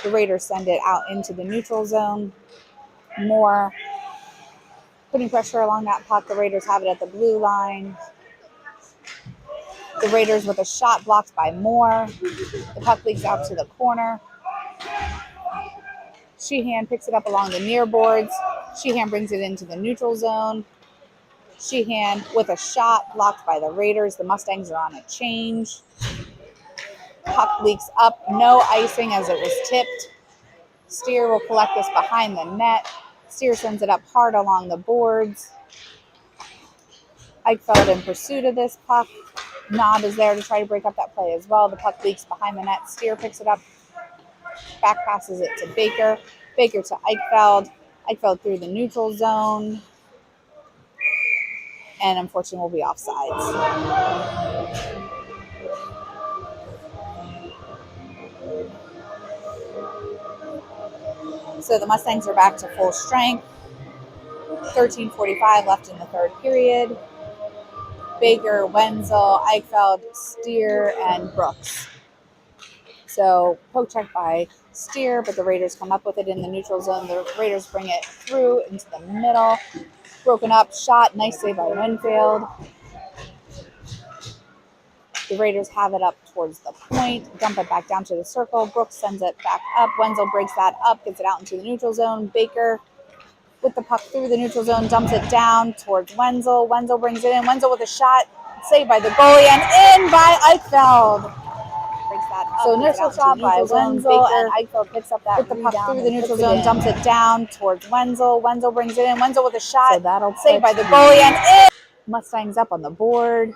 The Raiders send it out into the neutral zone. Moore putting pressure along that puck. The Raiders have it at the blue line. The Raiders with a shot blocked by Moore. The puck leaks out to the corner. Sheehan picks it up along the near boards. Sheehan brings it into the neutral zone. Sheehan with a shot blocked by the Raiders. The Mustangs are on a change. Puck leaks up. No icing as it was tipped. Steer will collect this behind the net. Steer sends it up hard along the boards. Eichfeld in pursuit of this puck. Knob is there to try to break up that play as well. The puck leaks behind the net. Steer picks it up, back passes it to Baker. Baker to Eichfeld. Eichfeld through the neutral zone. And unfortunately will be offsides. So the Mustangs are back to full strength. 13:45 left in the third period. Baker, Wenzel, Eichfeld, Steer, and Brooks. So poke check by Steer, but the Raiders come up with it in the neutral zone. The Raiders bring it through into the middle. Broken up shot, nice save by Winfield. The Raiders have it up towards the point, dump it back down to the circle. Brooks sends it back up. Wenzel breaks that up, gets it out into the neutral zone. Baker with the puck through the neutral zone, dumps it down towards Wenzel. Wenzel brings it in. Wenzel with a shot, saved by the goalie, and in by Eichfeld. Breaks that up. So initial shot by Wenzel, and Eichfeld picks up that with the puck through the neutral zone, dumps it down towards Wenzel. Wenzel brings it in. Wenzel with a shot, so that'll saved by the goalie, and in. Mustangs up on the board.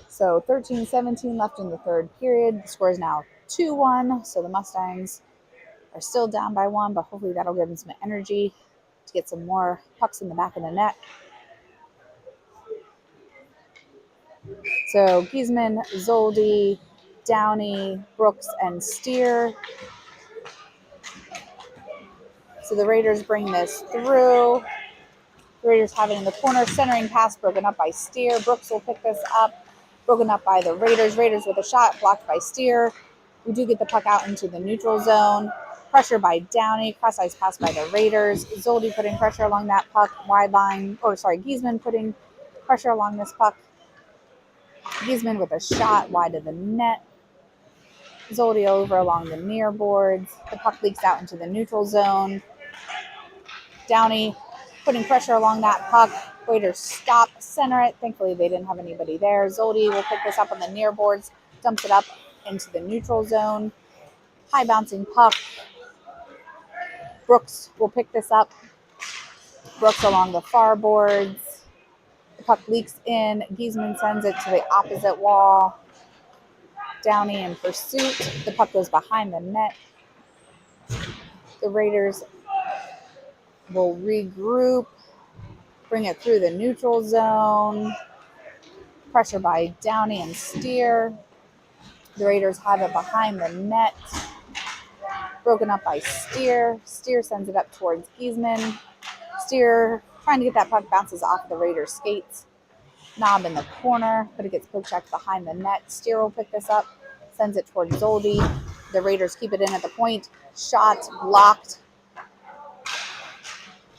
So 13-17 left in the third period. The score is now 2-1. So the Mustangs are still down by 1, but hopefully that'll give them some energy to get some more pucks in the back of the net. So Giesman, Zoldi, Downey, Brooks, and Steer. So the Raiders bring this through. The Raiders have it in the corner. Centering pass broken up by Steer. Brooks will pick this up. Broken up by the Raiders. Raiders with a shot blocked by Steer. We do get the puck out into the neutral zone. Pressure by Downey. Cross ice pass by the Raiders. Zoldi putting pressure along that puck. Wide line. Giesman putting pressure along this puck. Giesman with a shot wide of the net. Zoldi over along the near boards. The puck leaks out into the neutral zone. Downey putting pressure along that puck. Raiders stop, center it. Thankfully, they didn't have anybody there. Zoldi will pick this up on the near boards, dumps it up into the neutral zone. High bouncing puck. Brooks will pick this up. Brooks along the far boards. The puck leaks in. Giesman sends it to the opposite wall. Downey in pursuit. The puck goes behind the net. The Raiders will regroup. Bring it through the neutral zone. Pressure by Downey and Steer. The Raiders have it behind the net. Broken up by Steer. Steer sends it up towards Giesman. Steer trying to get that puck, bounces off the Raiders' skates. Knob in the corner, but it gets poke checked behind the net. Steer will pick this up, sends it towards Zoldi. The Raiders keep it in at the point. Shot blocked.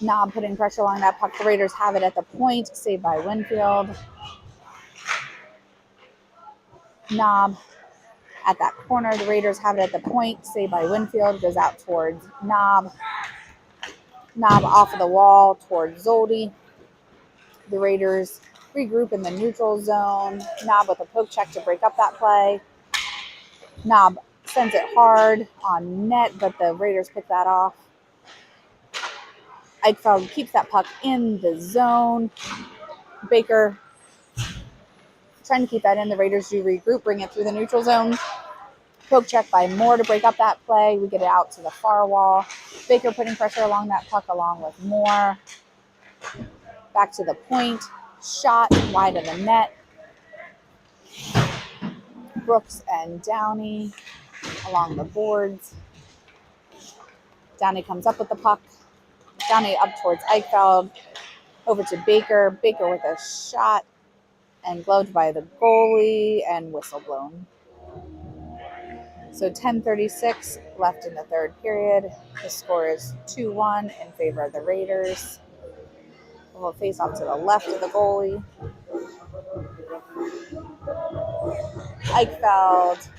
Knob putting pressure along that puck. The Raiders have it at the point, saved by Winfield. Knob at that corner. The Raiders have it at the point, saved by Winfield. Goes out towards Knob. Knob off of the wall towards Zoldi. The Raiders regroup in the neutral zone. Knob with a poke check to break up that play. Knob sends it hard on net, but the Raiders pick that off. Eichfeld keeps that puck in the zone. Baker trying to keep that in. The Raiders do regroup, bring it through the neutral zone. Poke check by Moore to break up that play. We get it out to the far wall. Baker putting pressure along that puck along with Moore. Back to the point. Shot wide of the net. Brooks and Downey along the boards. Downey comes up with the puck. Downey up towards Eichfeld. Over to Baker. Baker with a shot and gloved by the goalie and whistle blown. So 10:36 left in the third period. The score is 2-1 in favor of the Raiders. We'll face off to the left of the goalie. Eichfeld,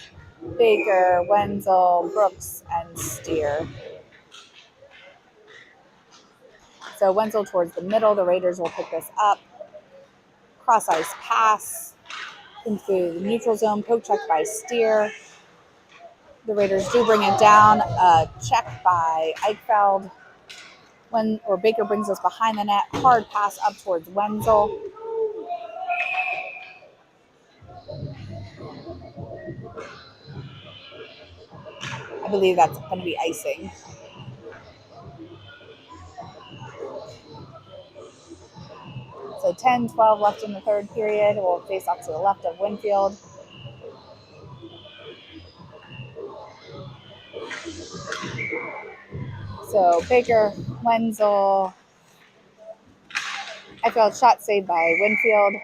Baker, Wenzel, Brooks, and Steer. So Wenzel towards the middle. The Raiders will pick this up. Cross ice pass into the neutral zone. Poke check by Steer. The Raiders do bring it down. A check by Eichfeld. Baker brings us behind the net. Hard pass up towards Wenzel. I believe that's going to be icing. So 10-12 left in the third period. We'll face off to the left of Winfield. So Baker, Wenzel. I felt shot saved by Winfield.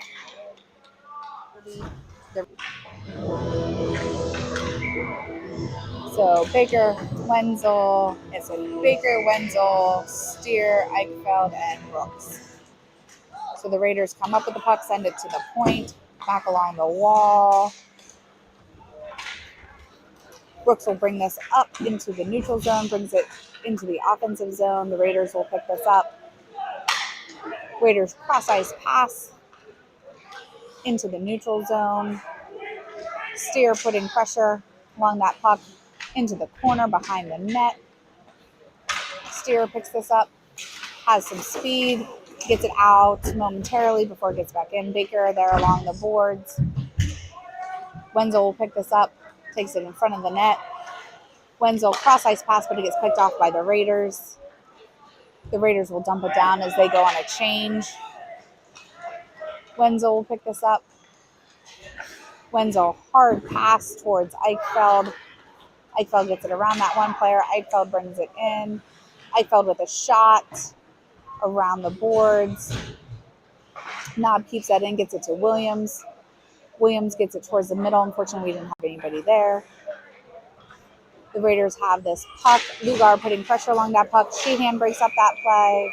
So Baker, Wenzel. It's a Baker, Wenzel, Steer, Eichfeld, and Brooks. So the Raiders come up with the puck, send it to the point, back along the wall. Brooks will bring this up into the neutral zone, brings it into the offensive zone. The Raiders will pick this up. Raiders cross-ice pass into the neutral zone. Steer putting pressure along that puck into the corner behind the net. Steer picks this up, has some speed, gets it out momentarily before it gets back in. Baker there along the boards. Wenzel will pick this up, takes it in front of the net. Wenzel cross-ice pass, but it gets picked off by the Raiders. The Raiders will dump it down as they go on a change. Wenzel will pick this up. Wenzel, hard pass towards Eichfeld. Eichfeld gets it around that one player. Eichfeld brings it in. Eichfeld with a shot around the boards. Knob keeps that in, gets it to Williams. Williams gets it towards the middle. Unfortunately, we didn't have anybody there. The Raiders have this puck. Lugar putting pressure along that puck. Sheehan breaks up that play.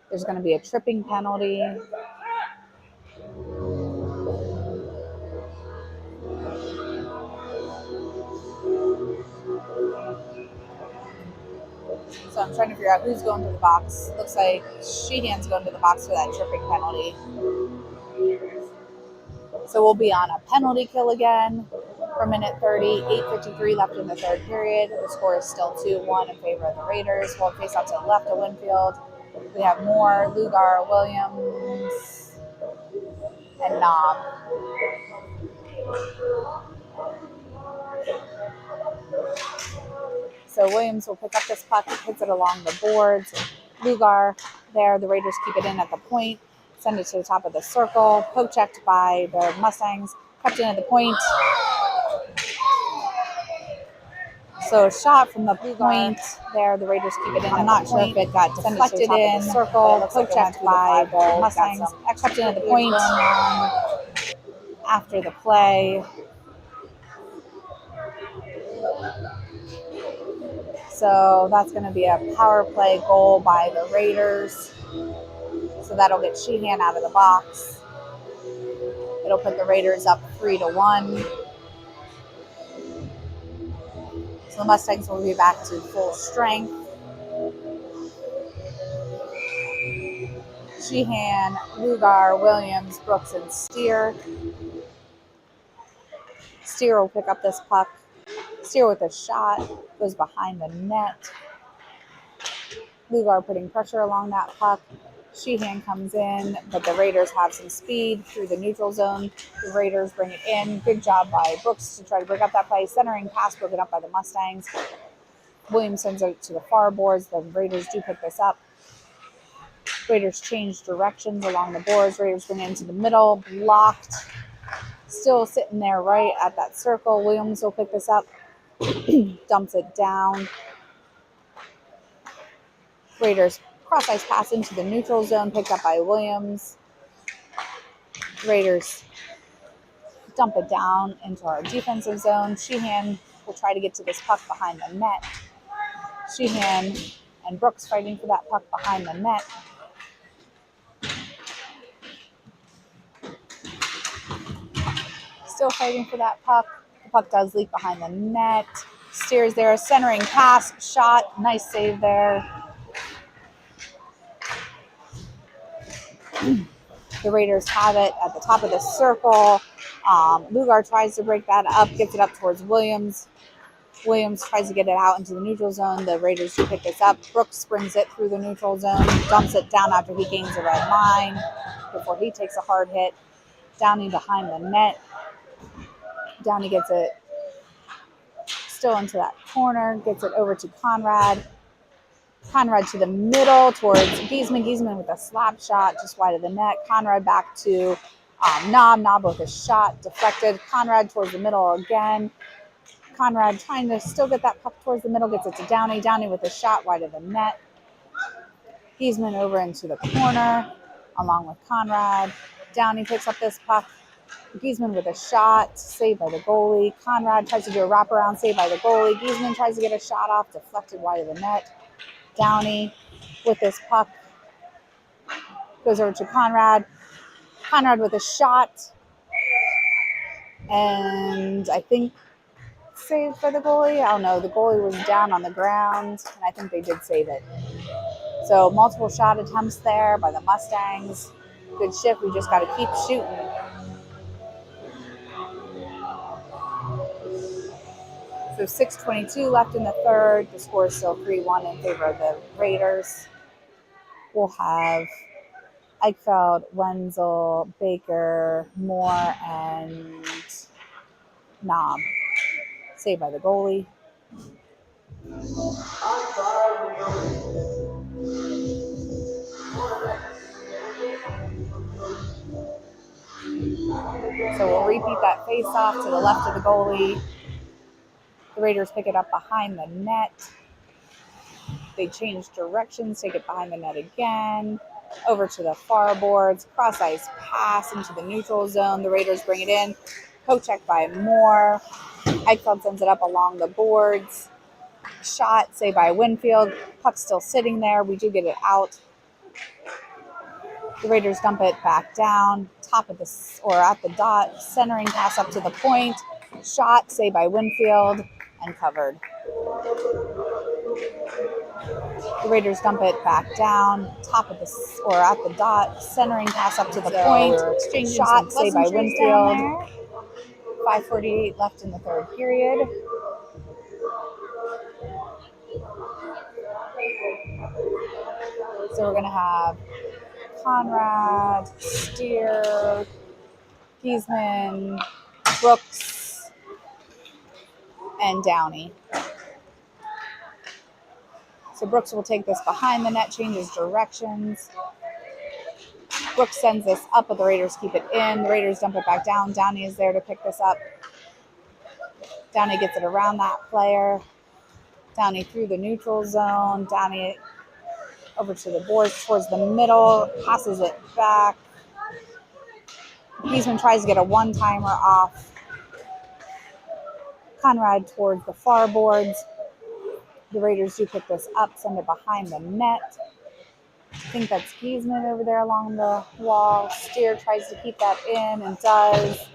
There's going to be a tripping penalty. So I'm trying to figure out who's going to the box. Looks like Sheehan's going to the box for that tripping penalty. So we'll be on a penalty kill again for minute 30, 8:53 left in the third period. The score is still 2-1 in favor of the Raiders. We'll face off to the left of Winfield. We have Moore, Lugar, Williams, and Knob. So Williams will pick up this puck, hits it along the boards. Lugar there. The Raiders keep it in at the point. Send it to the top of the circle. Poke checked by the Mustangs. Kept in at the point. So a shot from the point there. The Raiders keep it in. I'm not sure if it got deflected in. Circle. Poke checked by the Mustangs. Kept in at the point after the play. So that's going to be a power play goal by the Raiders. So that'll get Sheehan out of the box. It'll put the Raiders up 3-1. So the Mustangs will be back to full strength. Sheehan, Lugar, Williams, Brooks, and Steer. Steer will pick up this puck. Steer with a shot. Goes behind the net. Lugar putting pressure along that puck. Sheehan comes in, but the Raiders have some speed through the neutral zone. The Raiders bring it in. Good job by Brooks to try to break up that play. Centering pass broken up by the Mustangs. Williams sends it to the far boards. The Raiders do pick this up. Raiders change directions along the boards. Raiders bring it into the middle. Blocked. Still sitting there right at that circle. Williams will pick this up. Dumps it down. Raiders cross-ice pass into the neutral zone, picked up by Williams. Raiders dump it down into our defensive zone. Sheehan will try to get to this puck behind the net. Sheehan and Brooks fighting for that puck behind the net. Still fighting for that puck. The puck does leak behind the net. Steers there, centering pass, shot. Nice save there. The Raiders have it at the top of the circle. Lugar tries to break that up, gets it up towards Williams. Williams tries to get it out into the neutral zone. The Raiders do pick this up. Brooks springs it through the neutral zone, dumps it down after he gains the red line before he takes a hard hit. Downey behind the net. Downey gets it still into that corner, gets it over to Conrad. Conrad to the middle towards Giesman. Giesman with a slap shot just wide of the net. Conrad back to Knob. Knob with a shot deflected. Conrad towards the middle again. Conrad trying to still get that puck towards the middle, gets it to Downey. Downey with a shot wide of the net. Giesman over into the corner along with Conrad. Downey picks up this puck. Giesman with a shot, saved by the goalie. Conrad tries to do a wraparound, saved by the goalie. Giesman tries to get a shot off, deflected wide of the net. Downey with this puck goes over to Conrad. Conrad with a shot, and I think saved by the goalie. I don't know. The goalie was down on the ground, and I think they did save it. So multiple shot attempts there by the Mustangs. Good shift. We just got to keep shooting. So 6:22 left in the third. The score is still 3-1 in favor of the Raiders. We'll have Eichfeld, Wenzel, Baker, Moore, and Knob. Saved by the goalie. So we'll repeat that face-off to the left of the goalie. The Raiders pick it up behind the net. They change directions, take it behind the net again. Over to the far boards. Cross-ice pass into the neutral zone. The Raiders bring it in. Poke check by Moore. Eichfeld sends it up along the boards. Shot, saved by Winfield. Puck still sitting there. We do get it out. The Raiders dump it back down, top of the, or at the dot, centering pass up to the point. Shot, saved by Winfield, and covered. The Raiders dump it back down, top of the, or at the dot, centering pass up to the point. Shot, saved by Winfield. 5:48 left in the third period. So we're going to have Conrad, Steer, Giesman, Brooks, and Downey. So Brooks will take this behind the net, changes directions. Brooks sends this up, but the Raiders keep it in. The Raiders dump it back down. Downey is there to pick this up. Downey gets it around that player. Downey through the neutral zone. Downey over to the boards towards the middle, passes it back. Giesman tries to get a one-timer off. Conrad towards the far boards. The Raiders do pick this up, send it behind the net. I think that's Giesman over there along the wall. Steer tries to keep that in and does.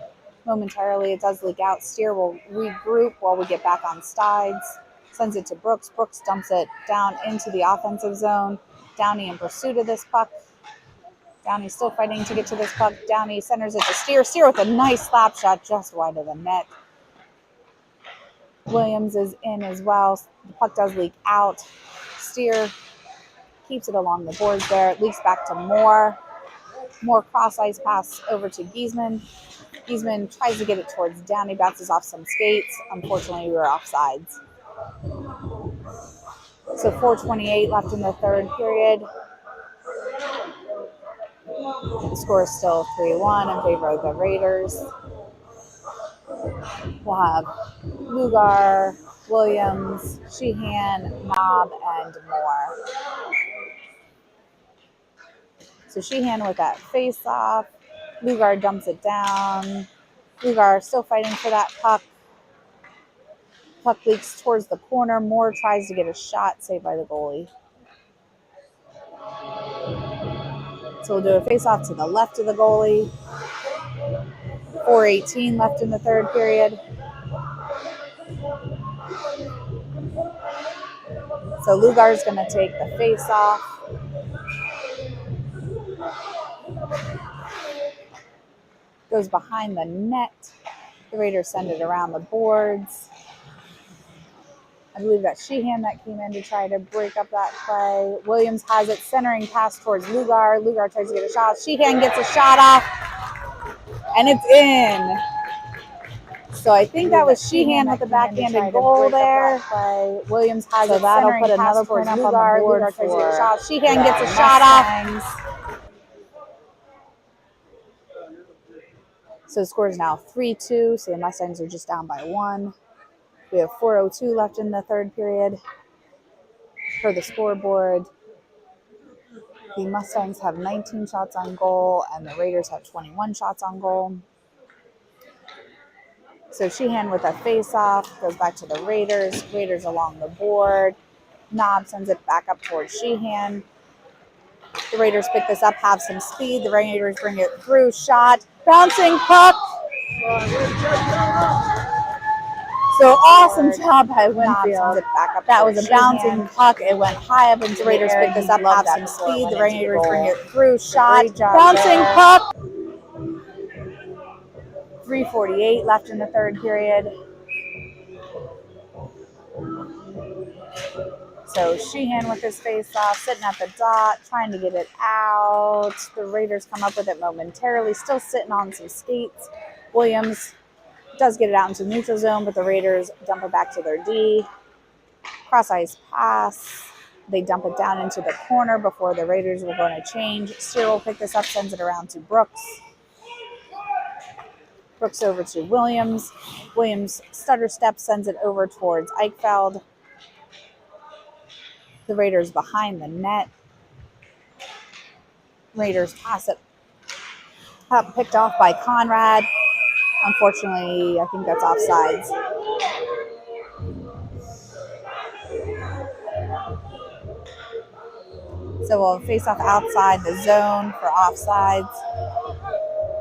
Momentarily, it does leak out. Steer will regroup while we get back on sides. Sends it to Brooks. Brooks dumps it down into the offensive zone. Downey in pursuit of this puck. Downey still fighting to get to this puck. Downey centers it to Steer. Steer with a nice slap shot just wide of the net. Williams is in as well. The puck does leak out. Steer keeps it along the boards there. It leaks back to Moore. Moore cross-ice pass over to Giesman. Giesman tries to get it towards Downey, bounces off some skates. Unfortunately, we were offsides. So 4:28 left in the third period. The score is still 3-1 in favor of the Raiders. We'll have Lugar, Williams, Sheehan, Knob, and Moore. So Sheehan with that face-off. Lugar dumps it down. Lugar still fighting for that puck. Puck leaks towards the corner. Moore tries to get a shot, saved by the goalie. So we'll do a face-off to the left of the goalie. 4:18 left in the third period. So Lugar's going to take the face-off. Goes behind the net. The Raiders send it around the boards. I believe that's Sheehan that came in to try to break up that play. Williams has it, centering pass towards Lugar. Lugar tries to get a shot. Sheehan gets a shot off, and it's in. So I think that was Sheehan with the backhanded goal there. Williams has it, that'll centering put pass another towards point up on the Lugar. board Lugar tries to get a for shot. Sheehan the gets a shot Mustangs. off. So the score is now 3-2. So the Mustangs are just down by 1. We have 4:02 left in the third period. For the scoreboard, the Mustangs have 19 shots on goal and the Raiders have 21 shots on goal. So Sheehan with a face-off goes back to the Raiders. Raiders along the board. Knob sends it back up towards Sheehan. The Raiders pick this up, have some speed. The Raiders bring it through. Shot. Bouncing puck. So awesome job by Winfield. That was a bouncing puck. It went high up into the Raiders pick this up, have some speed. The Raiders bring it through. Shot. Bouncing puck. 3:48 left in the third period. So Sheehan with his face off, sitting at the dot, trying to get it out. The Raiders come up with it momentarily, still sitting on some skates. Williams does get it out into the neutral zone, but the Raiders dump it back to their D. Cross ice pass. They dump it down into the corner before the Raiders were going to change. Steer will pick this up, sends it around to Brooks. Brooks over to Williams. Williams stutter step, sends it over towards Eichfeld. The Raiders behind the net. Raiders pass it up, picked off by Conrad. Unfortunately, I think that's offsides. So we'll face off outside the zone for offsides.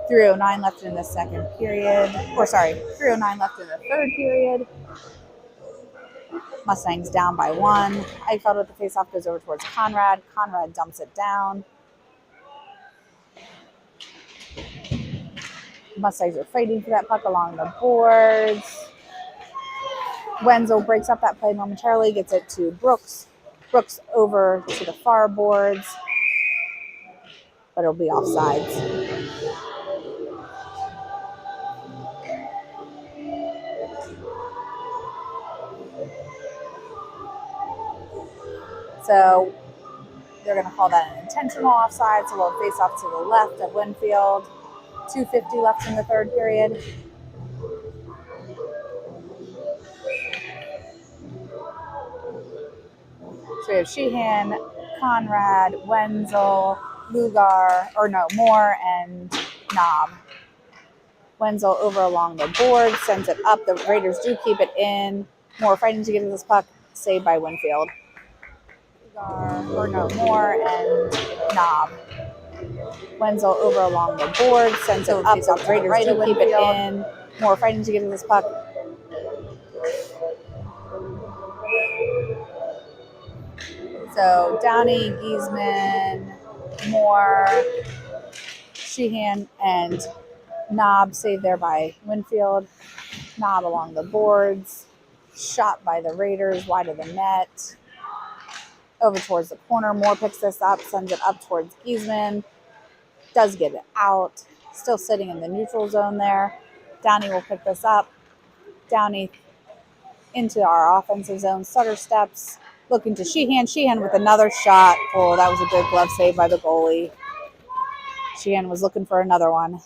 3:09 left in the second period. 3:09 left in the third period. Mustangs down by 1. Eichfeld with the faceoff goes over towards Conrad. Conrad dumps it down. Mustangs are fighting for that puck along the boards. Wenzel breaks up that play momentarily, gets it to Brooks. Brooks over to the far boards, but it'll be offsides. So they're going to call that an intentional offside, so we'll face off to the left of Winfield. 2:50 left in the third period. So we have Sheehan, Conrad, Wenzel, Moore, and Knob. Wenzel over along the board, sends it up. The Raiders do keep it in. Moore fighting to get to this puck, saved by Winfield. Moore and Knob. Wenzel over along the board, sends it up. The Raiders do keep it in. Moore fighting to get to this puck. So Downey, Giesman, Moore, Sheehan, and Knob saved there by Winfield. Knob along the boards. Shot by the Raiders, wide of the net. Over towards the corner. Moore picks this up, sends it up towards Giesman. Does get it out. Still sitting in the neutral zone there. Downey will pick this up. Downey into our offensive zone. Stutter steps. Looking to Sheehan. Sheehan with another shot. Oh, that was a good glove save by the goalie. Sheehan was looking for another one.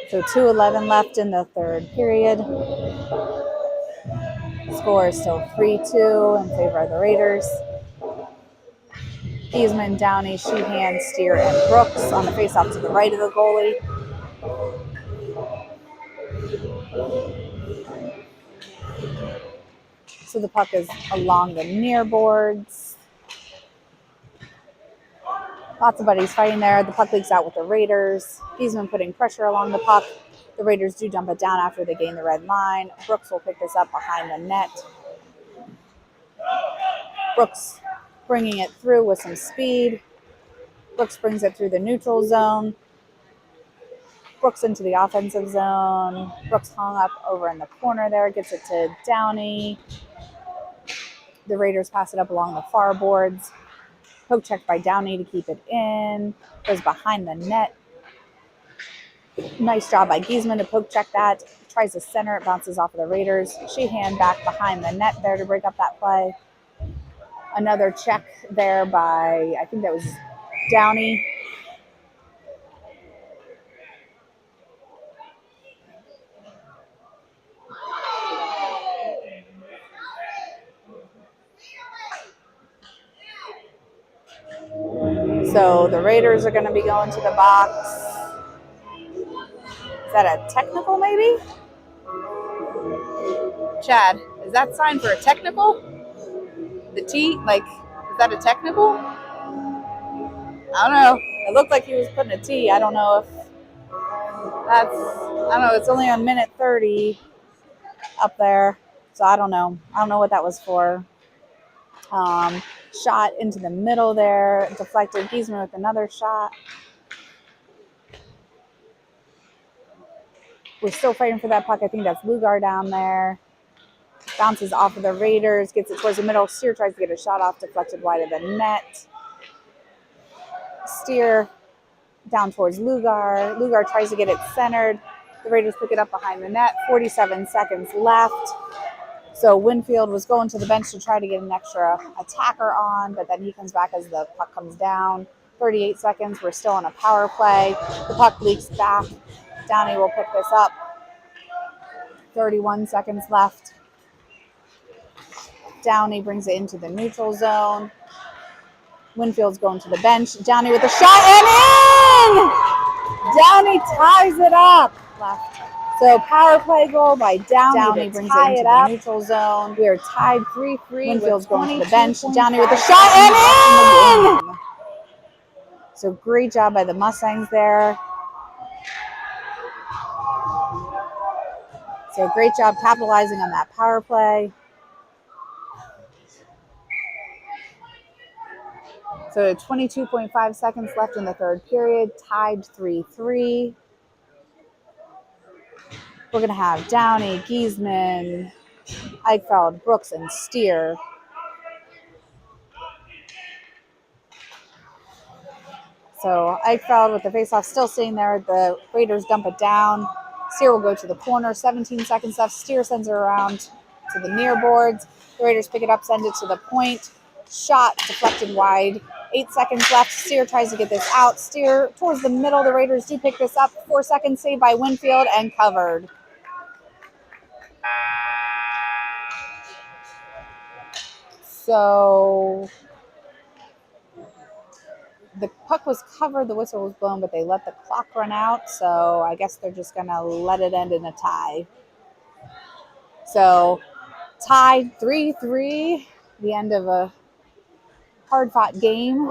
So 2:11 left in the third period. Score is still 3-2 in favor of the Raiders. Giesman, Downey, Sheehan, Steer, and Brooks on the faceoff to the right of the goalie. So the puck is along the near boards. Lots of buddies fighting there. The puck leaks out with the Raiders. Giesman putting pressure along the puck. The Raiders do dump it down after they gain the red line. Brooks will pick this up behind the net. Brooks bringing it through with some speed. Brooks brings it through the neutral zone. Brooks into the offensive zone. Brooks hung up over in the corner there. Gets it to Downey. The Raiders pass it up along the far boards. Poke check by Downey to keep it in. Goes behind the net. Nice job by Giesman to poke check that. Tries to center it, bounces off of the Raiders. Sheehan back behind the net there to break up that play. Another check there by, I think that was Downey. So the Raiders are going to be going to the box. Is that a technical maybe? Chad, is that sign for a technical? The T, like, is that a technical? I don't know. It looked like he was putting a T. I don't know if that's, I don't know. It's only on minute 30 up there. So I don't know. I don't know what that was for. Shot into the middle there. Deflected. Giesman with another shot. We're still fighting for that puck. I think that's Lugar down there. Bounces off of the Raiders. Gets it towards the middle. Steer tries to get a shot off. Deflected wide of the net. Steer down towards Lugar. Lugar tries to get it centered. The Raiders pick it up behind the net. 47 seconds left. So Winfield was going to the bench to try to get an extra attacker on, but then he comes back as the puck comes down. 38 seconds. We're still on a power play. The puck leaks back. Downey will pick this up. 31 seconds left. Downey brings it into the neutral zone. Winfield's going to the bench. Downey with a shot and in! Downey ties it up. Left. So power play goal by Downey. Downey brings it into the neutral zone. We are tied 3-3. Winfield's going to the bench. Downey with a shot and in! So great job by the Mustangs there. So great job capitalizing on that power play. So 22.5 seconds left in the third period, tied 3-3. We're going to have Downey, Giesman, Eichfeld, Brooks, and Steer. So Eichfeld with the faceoff still staying there. The Raiders dump it down. Steer will go to the corner. 17 seconds left. Steer sends it around to the near boards. The Raiders pick it up, send it to the point. Shot deflected wide. 8 seconds left. Steer tries to get this out. Steer towards the middle. The Raiders do pick this up. 4 seconds saved by Winfield and covered. So the puck was covered. The whistle was blown, but they let the clock run out. So I guess they're just going to let it end in a tie. So tied 3-3. The end of a hard-fought game.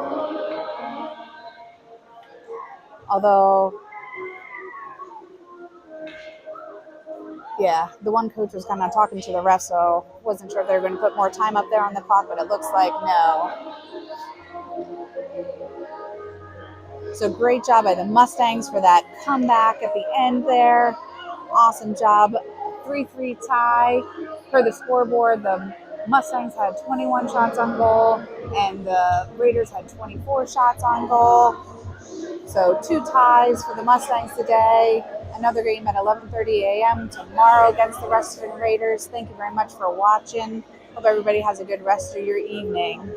Although, yeah, the one coach was kind of talking to the ref, so wasn't sure if they were going to put more time up there on the clock, but it looks like no. So great job by the Mustangs for that comeback at the end there. Awesome job. 3-3 tie. Per the scoreboard, the Mustangs had 21 shots on goal, and the Raiders had 24 shots on goal. So 2 ties for the Mustangs today. Another game at 11:30 a.m. tomorrow against the Reston Raiders. Thank you very much for watching. Hope everybody has a good rest of your evening.